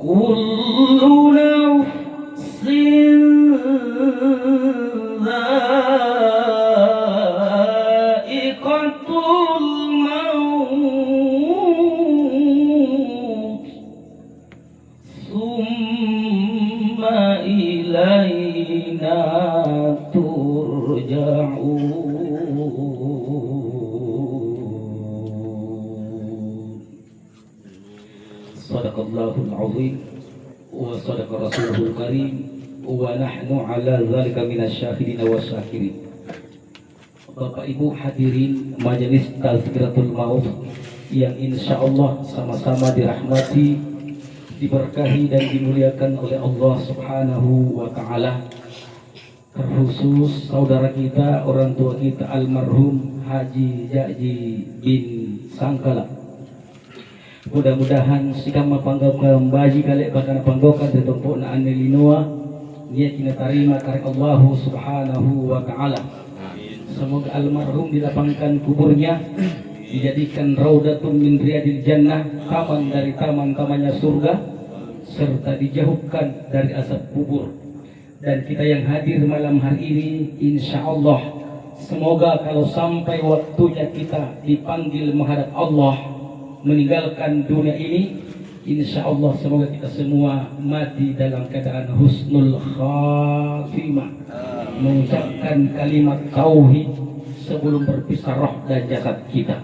كل نفس ذائقة الموت ثم إلينا ترجعون. Sadaqallahul azim wa sadaqa rasulul karim wa nahnu ala dzalika minasyahidin wasyakirin. Bapak Ibu hadirin majelis Tazkiratul Maut yang insyaallah sama-sama dirahmati, diberkahi dan dimuliakan oleh Allah Subhanahu wa taala. Terkhusus saudara kita, orang tua kita almarhum Haji Jaji bin Sangkala. Mudah-mudahan sikama panggaukan baji kali bahkan panggokan tertumpuk na anilinoa niat kita terima karek Allah Subhanahu wa taala. Semoga almarhum dilapangkan kuburnya, dijadikan raudatun min riyadil jannah, taman dari taman-tamannya surga, serta dijauhkan dari asap kubur. Dan kita yang hadir malam hari ini, insya Allah semoga kalau sampai waktunya kita dipanggil menghadap Allah, meninggalkan dunia ini, insya Allah semoga kita semua mati dalam keadaan husnul khatimah, mengucapkan kalimat tauhid sebelum berpisah roh dan jasad kita.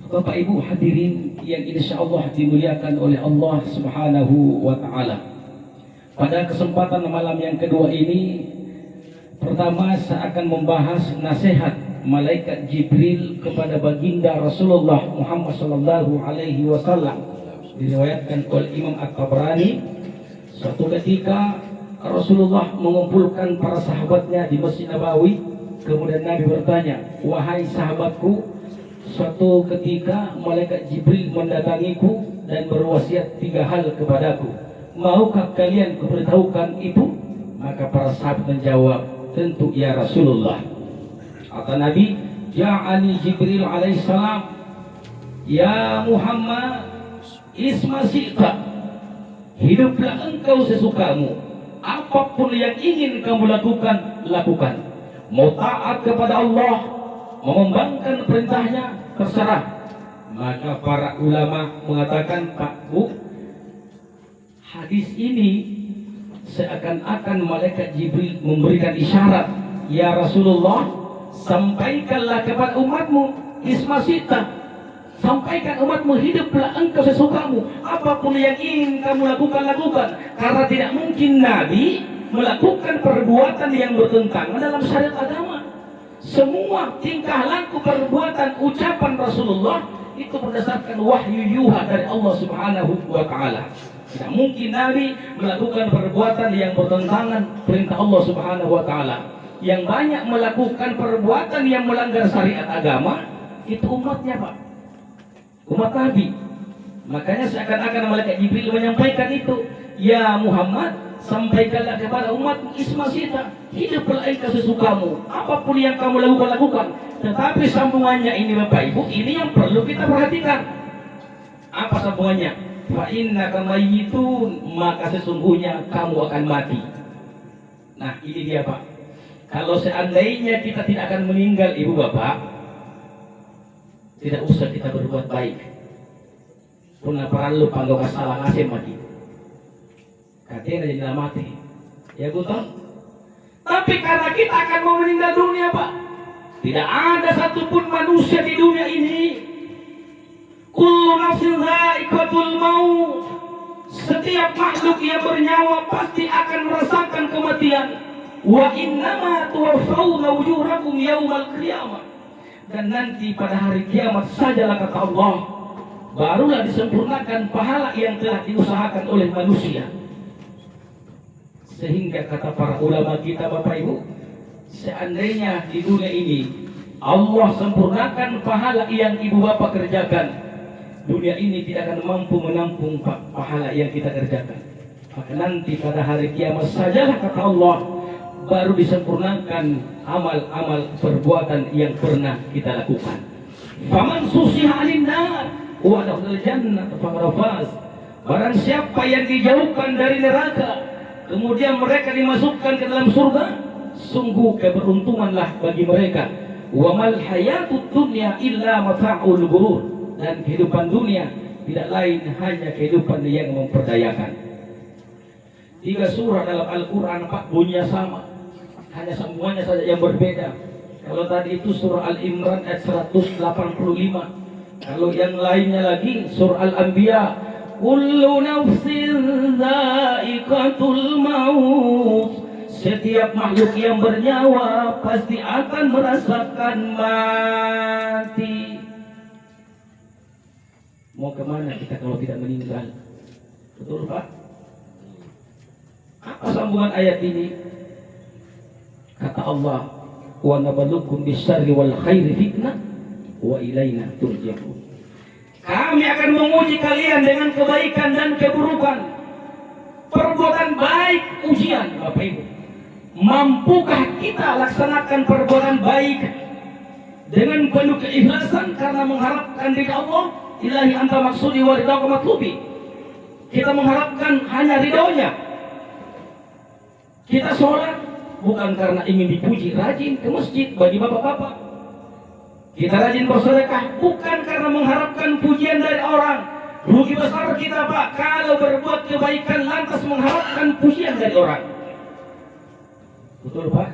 Bapak Ibu hadirin yang insya Allah dimuliakan oleh Allah Subhanahu wa taala. Pada kesempatan malam yang kedua ini, pertama saya akan membahas nasihat malaikat Jibril kepada baginda Rasulullah Muhammad sallallahu alaihi wasallam. Diriwayatkan oleh Imam At-Tabrani, suatu ketika Rasulullah mengumpulkan para sahabatnya di Masjid Nabawi, kemudian Nabi bertanya, "Wahai sahabatku, suatu ketika malaikat Jibril mendatangiku dan berwasiat 3 hal kepadaku. Maukah kalian kuberitahukan itu?" Maka para sahabat menjawab, "Tentu ya Rasulullah." Kata Nabi, "Ja'ani Jibril alaihissalam, ya Muhammad, isma syi'ta, hiduplah engkau sesukamu, apapun yang ingin kamu lakukan, lakukan. Mau taat kepada Allah, mau membangkang perintahnya, terserah." Maka para ulama mengatakan, "Pak Bu, hadis ini seakan-akan malaikat Jibril memberikan isyarat, ya Rasulullah, sampaikanlah kepada umatmu isma syi'ta, sampaikan umatmu hiduplah engkau sesukamu, apapun yang ingin kamu lakukan, lakukan." Karena tidak mungkin Nabi melakukan perbuatan yang bertentangan dalam syariat agama. Semua tingkah laku, perbuatan, ucapan Rasulullah itu berdasarkan wahyu yuha dari Allah Subhanahu wa taala. Tidak mungkin Nabi melakukan perbuatan yang bertentangan perintah Allah Subhanahu wa taala. Yang banyak melakukan perbuatan yang melanggar syariat agama itu umatnya, Pak. Umat Nabi. Makanya seakan-akan malaikat Jibril menyampaikan itu, "Ya Muhammad, sampaikanlah kepada umatmu isma syi'ta, hiduplah engkau sesukamu, apapun yang kamu lakukan, lakukan." Tetapi sambungannya ini Bapak Ibu, ini yang perlu kita perhatikan. Apa sambungannya? "Fa innaka mayyitun," maka sesungguhnya kamu akan mati. Nah, ini dia Pak. Kalau seandainya kita tidak akan meninggal Ibu Bapak, tidak usah kita berbuat baik. Puna perlu panggo kasalah ngasih mati. Katanya jadi mati. Ya betul. Tapi karena kita akan mau meninggal dunia Pak, tidak ada satupun manusia di dunia ini. Kullu nafsin dha'iqatul maut. Setiap makhluk yang bernyawa pasti akan merasakan kematian. Wa innama tuwaffawna ujurakum yaumal qiyamah. Dan nanti pada hari kiamat sajalah kata Allah, barulah disempurnakan pahala yang telah diusahakan oleh manusia. Sehingga kata para ulama kita Bapak Ibu, seandainya di dunia ini Allah sempurnakan pahala yang ibu bapak kerjakan, dunia ini tidak akan mampu menampung pahala yang kita kerjakan. Maka nanti pada hari kiamat sajalah kata Allah, baru disempurnakan amal-amal perbuatan yang pernah kita lakukan. Faman susiha 'anil nar wa adkhala jannah faqad faz. Barang siapa yang dijauhkan dari neraka, kemudian mereka dimasukkan ke dalam surga, sungguh keberuntunganlah bagi mereka. Wa mal hayatud dunya illa mata'ul ghurur. Dan kehidupan dunia tidak lain hanya kehidupan yang memperdayakan. 3 surah dalam Al-Quran, Pak, bunyinya sama, hanya semuanya saja yang berbeda. Kalau tadi itu surah Al-Imran ayat 185, kalau yang lainnya lagi surah Al-Anbiya, kullu nafsin dha'iqatul maut. Setiap makhluk yang bernyawa pasti akan merasakan mati. Mau kemana kita kalau tidak meninggal? Betul, Pak? Apa sambungan ayat ini? Kata Allah, wa nabluukum bisyarri wal khairi fitnah wa ilaina turja'un. Kami akan menguji kalian dengan kebaikan dan keburukan. Perbuatan baik ujian, Bapak Ibu. Mampukah kita laksanakan perbuatan baik dengan penuh keikhlasan karena mengharapkan ridha Allah? Ilahi anta maksudi wa ridha matlubi. Kita mengharapkan hanya ridhonya. Kita sholat bukan karena ingin dipuji, rajin ke masjid bagi bapak-bapak. Kita rajin bersedekah bukan karena mengharapkan pujian dari orang. Rugi besar kita, Pak, kalau berbuat kebaikan lantas mengharapkan pujian dari orang. Betul, Pak?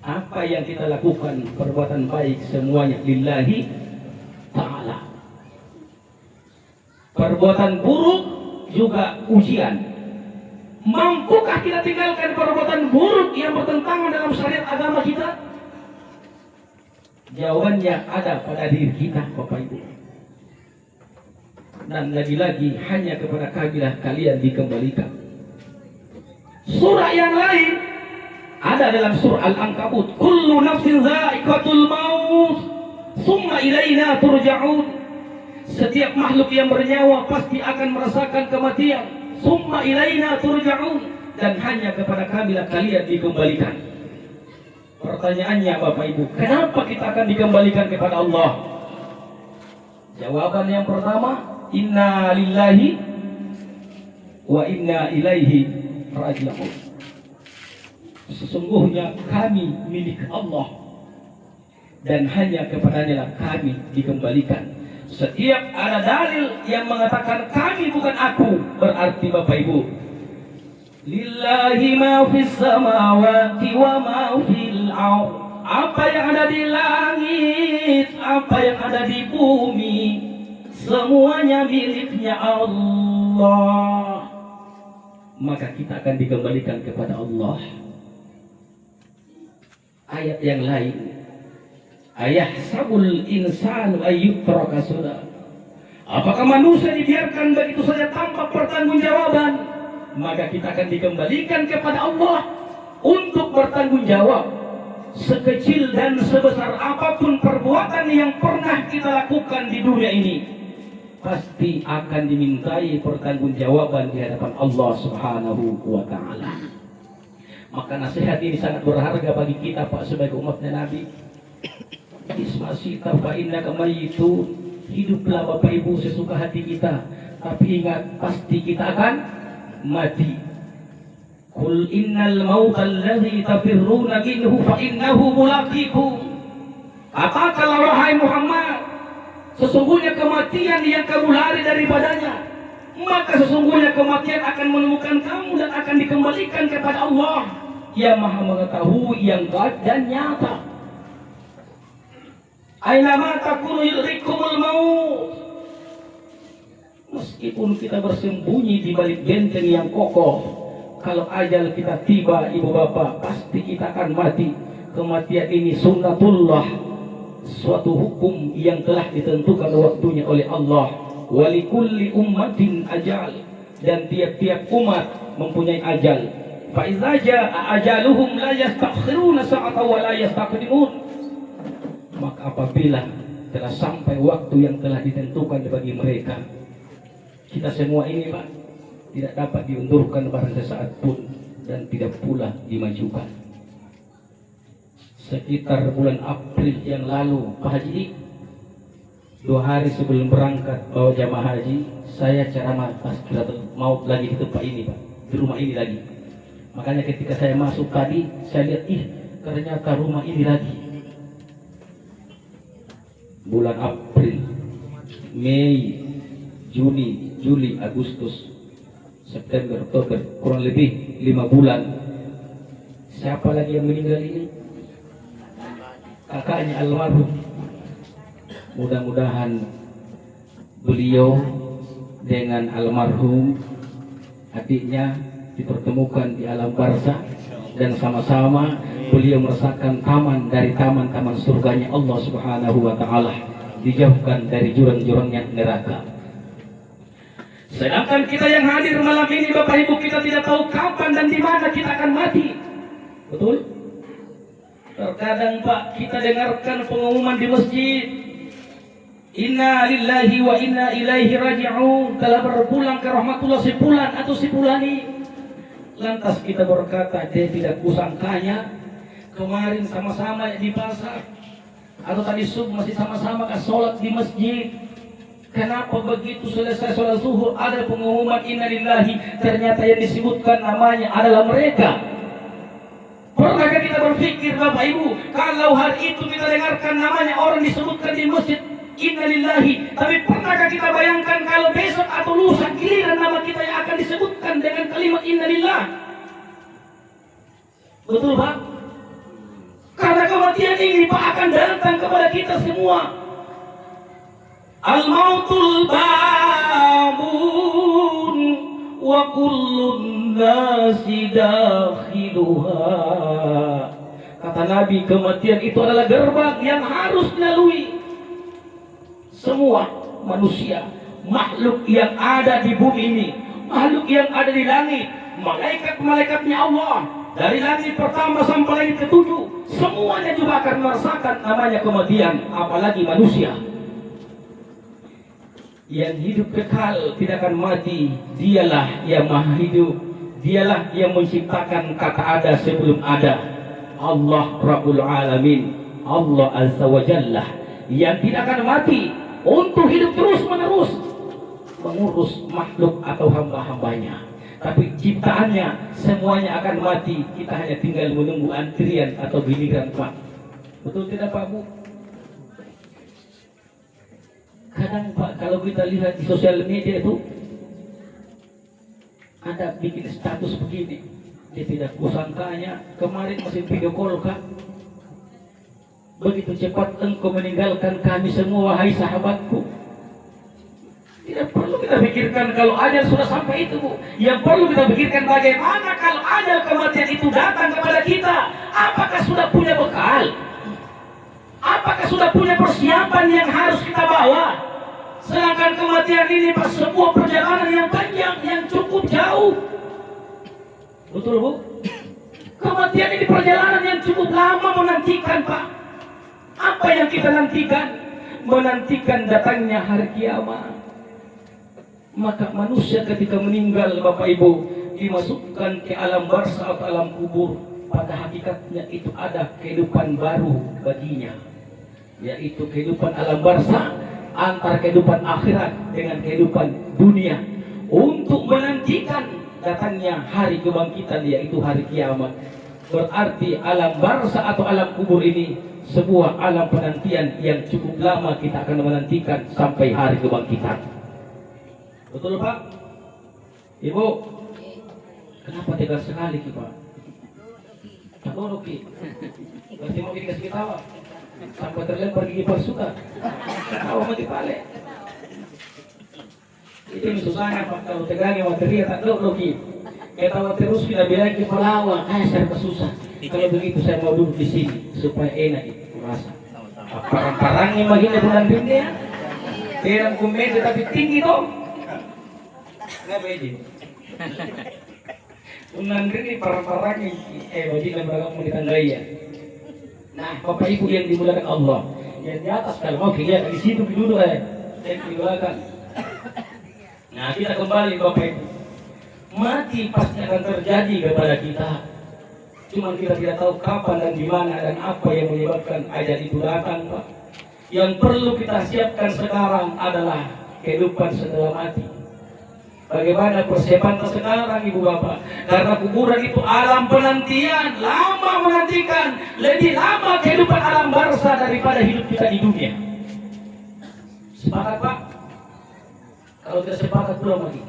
Apa yang kita lakukan perbuatan baik semuanya lillahi ta'ala. Perbuatan buruk juga ujian. Mampukah kita tinggalkan perbuatan buruk yang bertentangan dalam syariat agama kita? Jawabannya ada pada diri kita, Bapak Ibu. Dan lagi-lagi hanya kepada kamilah kalian dikembalikan. Surah yang lain ada dalam surah Al-Ankabut, kullu nafsin dha'iqatul maut summa ilaina turja'un. Setiap makhluk yang bernyawa pasti akan merasakan kematian. Summa ilaina turja'un, dan hanya kepada kamilah kalian dikembalikan. Pertanyaannya, Bapak Ibu, kenapa kita akan dikembalikan kepada Allah? Jawaban yang pertama, inna lillahi wa inna ilaihi raji'un. Sesungguhnya kami milik Allah dan hanya kepadanya kami dikembalikan. Setiap ada dalil yang mengatakan kami bukan aku, berarti Bapak Ibu, lillahi ma fis samawati wa ma fil ardh. Apa yang ada di langit, apa yang ada di bumi, semuanya miliknya Allah. Maka kita akan dikembalikan kepada Allah. Ayat yang lain, ayahsabul insanu ayyutraka suda. Apakah manusia dibiarkan begitu saja tanpa pertanggungjawaban? Maka kita akan dikembalikan kepada Allah untuk bertanggung jawab. Sekecil dan sebesar apapun perbuatan yang pernah kita lakukan di dunia ini, pasti akan dimintai pertanggungjawaban di hadapan Allah Subhanahu wa ta'ala. Maka nasihat ini sangat berharga bagi kita, Pak, sebagai umatnya Nabi. Ismasita fa innaka mayyitun. Hiduplah Bapak Ibu sesuka hati kita, tapi ingat pasti kita akan mati. Qul innal mauta alladzi tafirruna minhu fa innahu mulaqikum. Katakanlah wahai Muhammad, sesungguhnya kematian yang kamu lari daripadanya, maka sesungguhnya kematian akan menemukan kamu dan akan dikembalikan kepada Allah yang Maha mengetahui yang gaib dan nyata. Ainama takunu yudrikumul maut. Meskipun kita bersembunyi di balik benteng yang kokoh, kalau ajal kita tiba, ibu bapak, pasti kita akan mati. Kematian ini sunnatullah, suatu hukum yang telah ditentukan waktunya oleh Allah. Walikulli ummatin ajal, dan tiap-tiap umat mempunyai ajal. Fa idza jaa ajaluhum la yastakhiruna sa'atan wa la yastaqdimun. Maka apabila telah sampai waktu yang telah ditentukan bagi mereka, kita semua ini, Pak, tidak dapat diundurkan pada sesaat pun. dan tidak pula dimajukan. Sekitar bulan April yang lalu, Pak Haji, 2 hari sebelum berangkat bawa jamaah haji, saya ceramah Tazkiratul Maut lagi di tempat ini, Pak, di rumah ini lagi. Makanya ketika saya masuk tadi, saya lihat, ternyata rumah ini lagi. Bulan April, Mei, Juni, Juli, Agustus, September, Oktober, kurang lebih 5 bulan. Siapa lagi yang meninggal ini? Kakaknya almarhum. Mudah-mudahan beliau dengan almarhum adiknya dipertemukan di alam barzah dan sama-sama beliau merasakan taman dari taman-taman surganya Allah Subhanahu wa taala, dijauhkan dari jurang-jurangnya neraka. Sedangkan kita yang hadir malam ini, Bapak Ibu, kita tidak tahu kapan dan di mana kita akan mati. Betul? Terkadang, Pak, kita dengarkan pengumuman di masjid, inna lillahi wa inna ilaihi raji'un, telah berpulang ke rahmatullah si fulan atau si fulani. Lantas kita berkata, dia tidak kusangkanya kemarin sama-sama di pasar, atau tadi subuh masih sama-sama sholat di masjid. Kenapa begitu selesai sholat zuhur ada pengumuman inna lillahi, ternyata yang disebutkan namanya adalah mereka. Pernahkah kita berpikir, Bapak Ibu, kalau hari itu kita dengarkan namanya orang disebutkan di masjid inna lillahi, tapi pernahkah kita bayangkan kalau besok atau lusa giliran nama kita yang akan disebutkan dengan kalimat inna lillah? Betul, Pak? Karena kematian ini, Pak, akan datang kepada kita semua. Al-mautul babun wa kullun nasi dakhiluha. Kata Nabi, kematian itu adalah gerbang yang harus dilalui semua manusia, makhluk yang ada di bumi ini, makhluk yang ada di langit, malaikat-malaikatnya Allah, dari langit pertama sampai langit ketujuh, semuanya juga akan merasakan namanya kematian, apalagi manusia. Yang hidup kekal tidak akan mati, dialah yang maha hidup, dialah yang menciptakan kata ada sebelum ada, Allah Rabbul Alamin, Allah Azza wa Jalla, yang tidak akan mati untuk hidup terus menerus mengurus makhluk atau hamba-hambanya. Tapi ciptaannya semuanya akan mati, kita hanya tinggal menunggu antrian atau giliran, Pak. Betul tidak, Pak, Bu? Kadang, Pak, kalau kita lihat di sosial media itu ada bikin status begini, dia tidak kusangkanya kemarin masih video call, Kak. Begitu cepat engkau meninggalkan kami semua, wahai sahabatku. Tidak perlu kita pikirkan kalau ajal sudah sampai itu, Bu. Yang perlu kita pikirkan bagaimana kalau ajal kematian itu datang kepada kita. Apakah sudah punya bekal? Apakah sudah punya persiapan yang harus kita bawa? Sedangkan kematian ini, Pak, sebuah perjalanan yang panjang, yang cukup jauh. Betul, Bu? Kematian ini perjalanan yang cukup lama menantikan, Pak. Apa yang kita nantikan? Menantikan datangnya hari kiamat. Maka manusia ketika meninggal, Bapak Ibu, dimasukkan ke alam barzah atau alam kubur. Pada hakikatnya itu ada kehidupan baru baginya, yaitu kehidupan alam barzah, antara kehidupan akhirat dengan kehidupan dunia, untuk menantikan datangnya hari kebangkitan, yaitu hari kiamat. Berarti alam barzah atau alam kubur ini sebuah alam penantian yang cukup lama kita akan menantikan sampai hari kebangkitan. Betul, Pak? Ibu, kenapa tegas sekali, Pak? Tak boleh, Ki. Berarti mau dikasih ketawa sampai terlempar gigi persuka. Tahu mati pale. Itu yang susahnya, Pak, kalau tegangnya materi tak tahu, Ki. Ketawa terus kita bilang ke pelawak, saya susah. Kalau begitu saya mau duduk di sini supaya enak itu rasa. Parang-parangnya begini bulan rindu ya. Terang kumede tapi tinggi toh. Nggak beda. Bulan rindu parang-parangnya begini beragam ditandai ya. Nah, Bapak Ibu yang dimulakan Allah, yang di atas kalau mau kelihatan di situ duduk yang di belakang. Nah, kita kembali, Bapak Ibu. Mati pasti akan terjadi kepada kita. Cuma kita tidak tahu kapan dan di mana dan apa yang menyebabkan ajal itu datang, Pak. Yang perlu kita siapkan sekarang adalah kehidupan setelah mati. Bagaimana persiapan sekarang, Ibu Bapak? Karena kuburan itu alam penantian, lama menantikan, lebih lama kehidupan alam barzah daripada hidup kita di dunia. Sepakat, Pak? Kalau tidak sepakat, pulang lagi.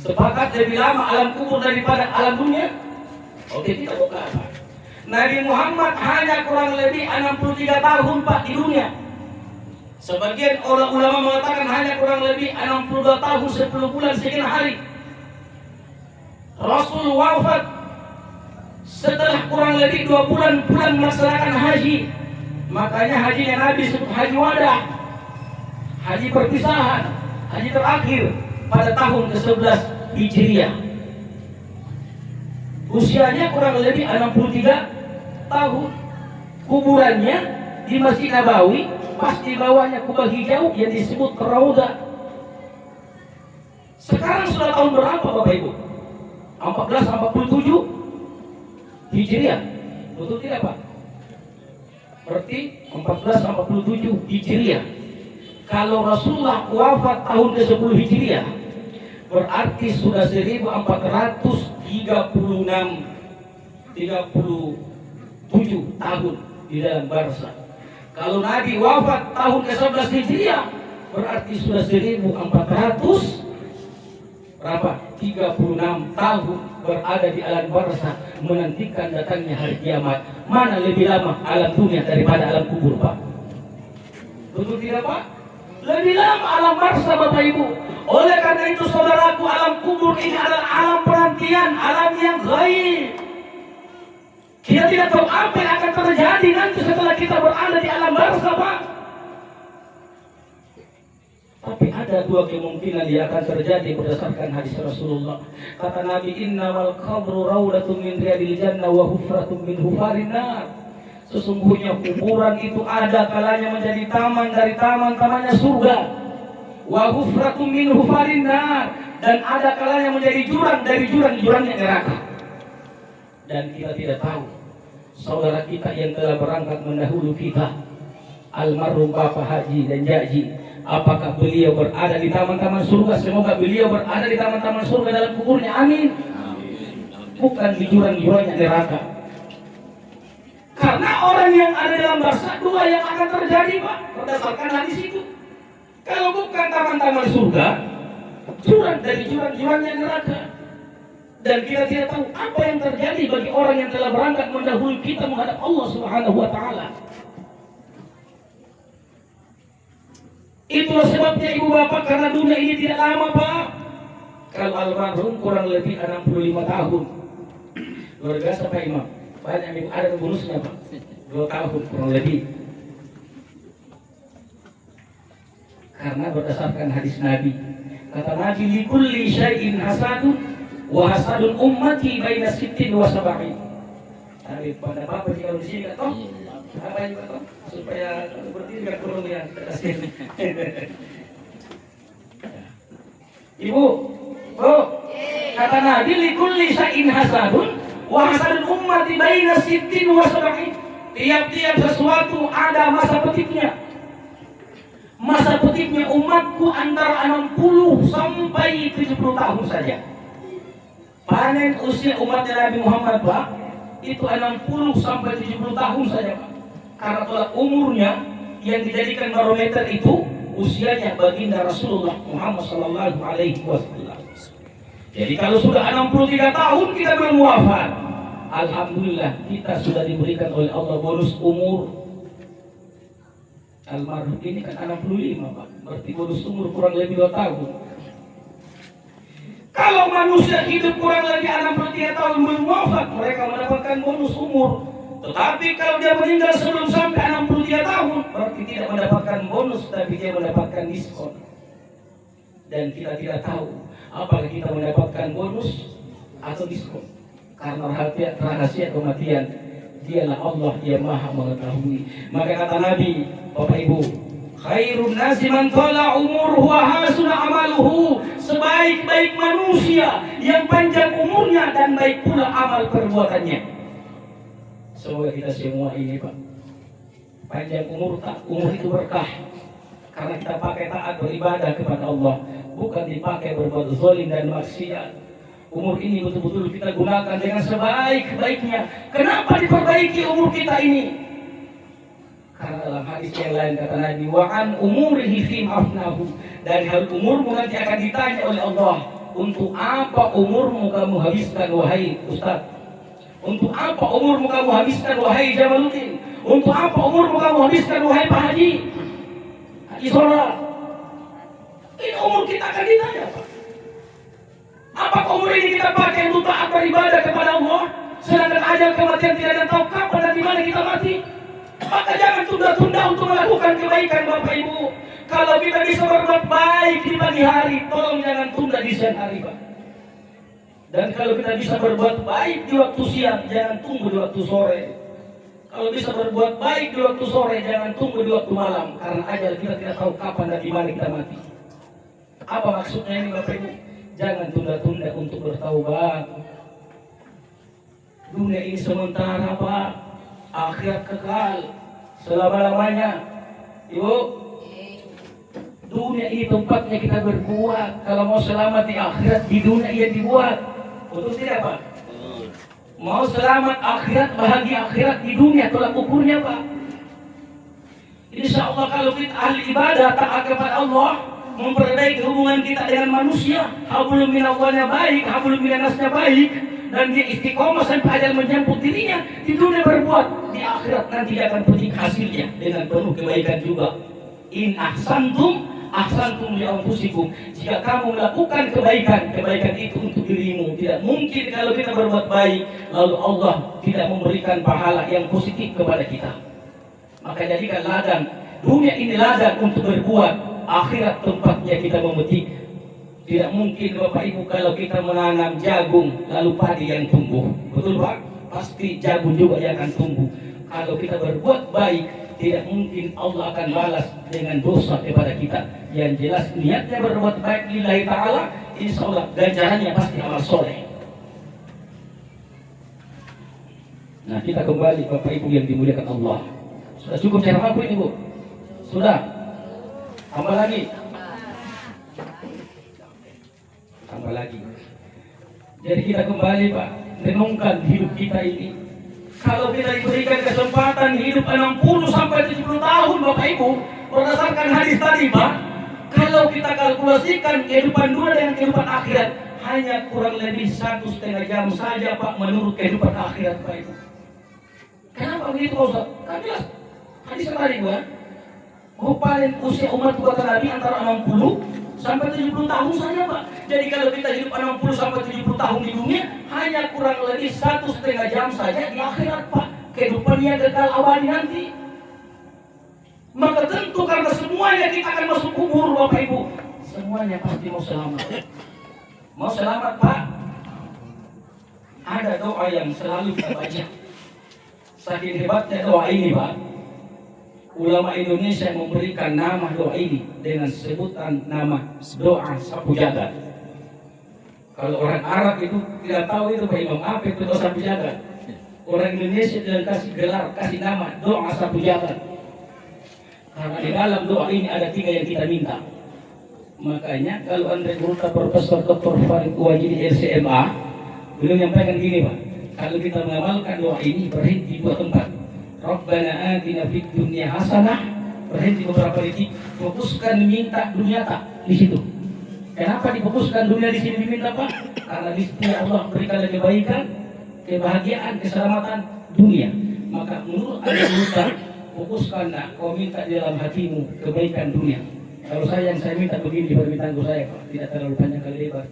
Sepakat lebih lama alam kubur daripada alam dunia? Oke, kita buka, Pak. Nabi Muhammad hanya kurang lebih 63 tahun, Pak, di dunia. Sebagian orang ulama mengatakan hanya kurang lebih 62 tahun 10 bulan sekian hari. Rasul wafat setelah kurang lebih 2 bulan melaksanakan haji. Makanya hajinya Nabi disebut haji wada, haji perpisahan, haji terakhir pada tahun ke-11 Hijriah. Usianya kurang lebih 63 tahun. Kuburannya di Masjid Nabawi, pas di bawahnya kubah hijau yang disebut Raudhah. Sekarang sudah tahun berapa, Bapak Ibu? 1447 Hijriah. Betul tidak, Pak? Berarti 1447 Hijriah. Kalau Rasulullah wafat tahun ke-10 Hijriah, berarti sudah 1437 tahun di dalam barzah. Kalau Nabi wafat tahun ke-11 Hijriah, berarti sudah 36 tahun berada di alam barzah menantikan datangnya hari kiamat. Mana lebih lama alam dunia daripada alam kubur, Pak? Betul tidak, Pak? Lebih lama alam barzah, Bapak Ibu. Oleh karena itu, saudaraku, alam kubur ini adalah alam penantian, alam yang gaib. Kita tidak tahu apa yang akan terjadi nanti setelah kita berada di alam barzah, Pak. Tapi ada 2 kemungkinan yang akan terjadi berdasarkan hadis Rasulullah. Kata Nabi, innamal qabru rawdatun min riyadil jannah wa hufratun min hufarin nar. Sesungguhnya kuburan itu ada kalanya menjadi taman dari taman-tamannya surga. Wa hufratun min hufarin nar, dan ada kalanya menjadi jurang dari jurang-jurangnya neraka. Dan kita tidak tahu saudara kita yang telah berangkat mendahulu kita, almarhum Bapak Haji dan Jaji, apakah beliau berada di taman-taman surga? Semoga beliau berada di taman-taman surga dalam kuburnya, amin. Bukan di jurang-jurangnya neraka. Karena orang yang ada dalam barzah 2 yang akan terjadi, Pak, berdasarkan hadis itu. Kalau bukan taman-taman surga, jurang dari jurang-jurangnya neraka. Dan kita tidak tahu apa yang terjadi bagi orang yang telah berangkat mendahului kita menghadap Allah Subhanahu wa taala. Itulah sebabnya, Ibu Bapak, karena dunia ini tidak lama, Pak. Kalau almarhum kurang lebih 65 tahun. Luar biasa, Pak Imam. Banyak yang ada bonusnya, Pak. 2 tahun kurang lebih. Karena berdasarkan hadis Nabi, kata Nabi, likulli syai'in hasadun wa hasadun ummati baina 60 wa 70. Tapi pada Bapak kalau di sini toh apa juga toh supaya berdiri enggak turun ya. Ibu, Bu, kata Nabi, likulli syai'in hasadun wa hasadun ummati baina 60 wa 70. Tiap-tiap sesuatu ada masa petiknya. Masa petiknya umatku antara 60 sampai 70 tahun saja. Panen usia umatnya Nabi Muhammad, Pak, itu 60 sampai 70 tahun saja, Pak. Karena tolak umurnya yang dijadikan barometer itu usianya baginda Rasulullah Muhammad sallallahu alaihi wasallam. Jadi kalau sudah 63 tahun kita belum wafat, alhamdulillah kita sudah diberikan oleh Allah bonus umur. Almarhum ini kan 65, Pak. Berarti bonus umur kurang lebih 2 tahun. Kalau manusia hidup kurang lebih 63 tahun belum wafat, mereka mendapatkan bonus umur. Tetapi kalau dia meninggal sebelum sampai 63 tahun, berarti tidak mendapatkan bonus, tapi dia mendapatkan diskon. Dan kita tidak tahu apakah kita mendapatkan bonus atau diskon. Karena rahasia kematian dialah Allah yang maha mengetahui. Maka kata Nabi, Bapak Ibu, Khairun nasi man tala umuruhu wa hasuna amaluhu. Sebaik-baik manusia yang panjang umurnya dan baik pula amal perbuatannya. Semoga kita semua ini Pak, panjang umur, umur itu berkah karena kita pakai taat beribadah kepada Allah, bukan dipakai berbuat zalim dan maksiat. Umur ini betul-betul kita gunakan dengan sebaik-baiknya. Kenapa diperbaiki umur kita ini? Karena dalam hadis yang lain kata Nabi, wa an umurihi fi afnahu, dari hal umurmu nanti akan ditanya oleh Allah, untuk apa umurmu kamu habiskan wahai Ustaz? Untuk apa umurmu kamu habiskan wahai Jamaluddin? Untuk apa umurmu kamu habiskan wahai Pak Haji? Haji Sora. Ini umur kita akan ditanya Pak. Apakah umur ini kita pakai untuk taat beribadah kepada Allah? Sedangkan ajal kematian tidak ada tahu kapan dan di mana kita mati. Maka jangan tunda-tunda untuk melakukan kebaikan Bapak Ibu. Kalau kita bisa berbuat baik di pagi hari, tolong jangan tunda di siang hari Pak. Dan kalau kita bisa berbuat baik di waktu siang, jangan tunggu di waktu sore. Kalau bisa berbuat baik di waktu sore, jangan tunggu di waktu malam. Karena ajal kita tidak tahu kapan dan di mana kita mati. Apa maksudnya ini Bapak Ibu? Jangan tunda-tunda untuk bertaubat. Dunia ini sementara Pak, akhirat kekal selama-lamanya. Ibu, dunia ini tempatnya kita berbuat. Kalau mau selamat di akhirat, di dunia ia dibuat. Betul tidak Pak? Mau selamat akhirat, bahagia akhirat, di dunia tolak ukurnya Pak. Insya Allah kalau kita ahli ibadah, taat kepada Allah, memperbaiki hubungan kita dengan manusia, hablum minallahnya baik, hablum minannasnya baik, dan dia istiqomah sampai ajal menjemput dirinya, di dunia berbuat, di akhirat nanti dia akan petik hasilnya dengan penuh kebaikan juga. In ahsantum ahsantum li anfusikum. Jika kamu melakukan kebaikan, kebaikan itu untuk dirimu. Tidak mungkin kalau kita berbuat baik lalu Allah tidak memberikan pahala yang positif kepada kita. Maka jadikan ladang dunia ini ladang untuk berbuat, akhirat tempatnya kita memetik. Tidak mungkin Bapak Ibu kalau kita menanam jagung lalu padi yang tumbuh. Betul Pak? Pasti jagung juga yang akan tumbuh. Kalau kita berbuat baik, tidak mungkin Allah akan balas dengan dosa kepada kita. Yang jelas niatnya berbuat baik lillahi ta'ala, insya Allah ganjarannya pasti amal soleh. Nah kita kembali Bapak Ibu yang dimuliakan Allah. Sudah cukup ceramah Bu ini Bu? Sudah? Tambah lagi? Tambah lagi. Jadi kita kembali Pak, renungkan hidup kita ini. Kalau kita diberikan kesempatan hidup 60 sampai 70 tahun Bapak Ibu, berdasarkan hadis tadi Pak, kalau kita kalkulasikan kehidupan dunia dengan kehidupan akhirat, hanya kurang lebih 1,5 jam saja Pak menurut kehidupan akhirat Pak Ibu. Kenapa begitu Pak Ustaz? Kan jelas hadis tadi Pak, paling usia umat kata Nabi antara 60 sampai 70 tahun saja Pak. Jadi kalau kita hidup 60 sampai 70 tahun di dunia, hanya kurang lebih 1,5 jam saja di akhirat Pak. Kehidupan yang kekal abadi nanti. Maka tentu karena semuanya kita akan masuk kubur Bapak Ibu, semuanya pasti mau selamat. Mau selamat Pak. Ada doa yang selalu kita baca. Saking hebatnya doa ini Pak, ulama Indonesia memberikan nama doa ini dengan sebutan nama doa sapu jagat. Kalau orang Arab itu tidak tahu itu Pak Imam apa itu doa sapu jagat. Orang Indonesia dengan kasih gelar, kasih nama doa sapu jagat. Karena di dalam doa ini ada 3 yang kita minta. Makanya kalau Andre Gurta Profesor Dr. Farid Wajidi LCMA, beliau menyampaikan gini Pak, kalau kita mengamalkan doa ini berhenti 2 tempat. Rabbana atina fid dunya hasanah, berhenti beberapa detik, fokuskan minta dunia tak di situ. Kenapa difokuskan dunia di sini diminta Pak? Karena di sini Allah berikan kebaikan, kebahagiaan, keselamatan dunia. Maka menurut Al-Quran, fokuskan nak kau minta di dalam hatimu kebaikan dunia. Kalau saya yang saya minta begini di permintaanku saya Pak, tidak terlalu panjang kali lebar.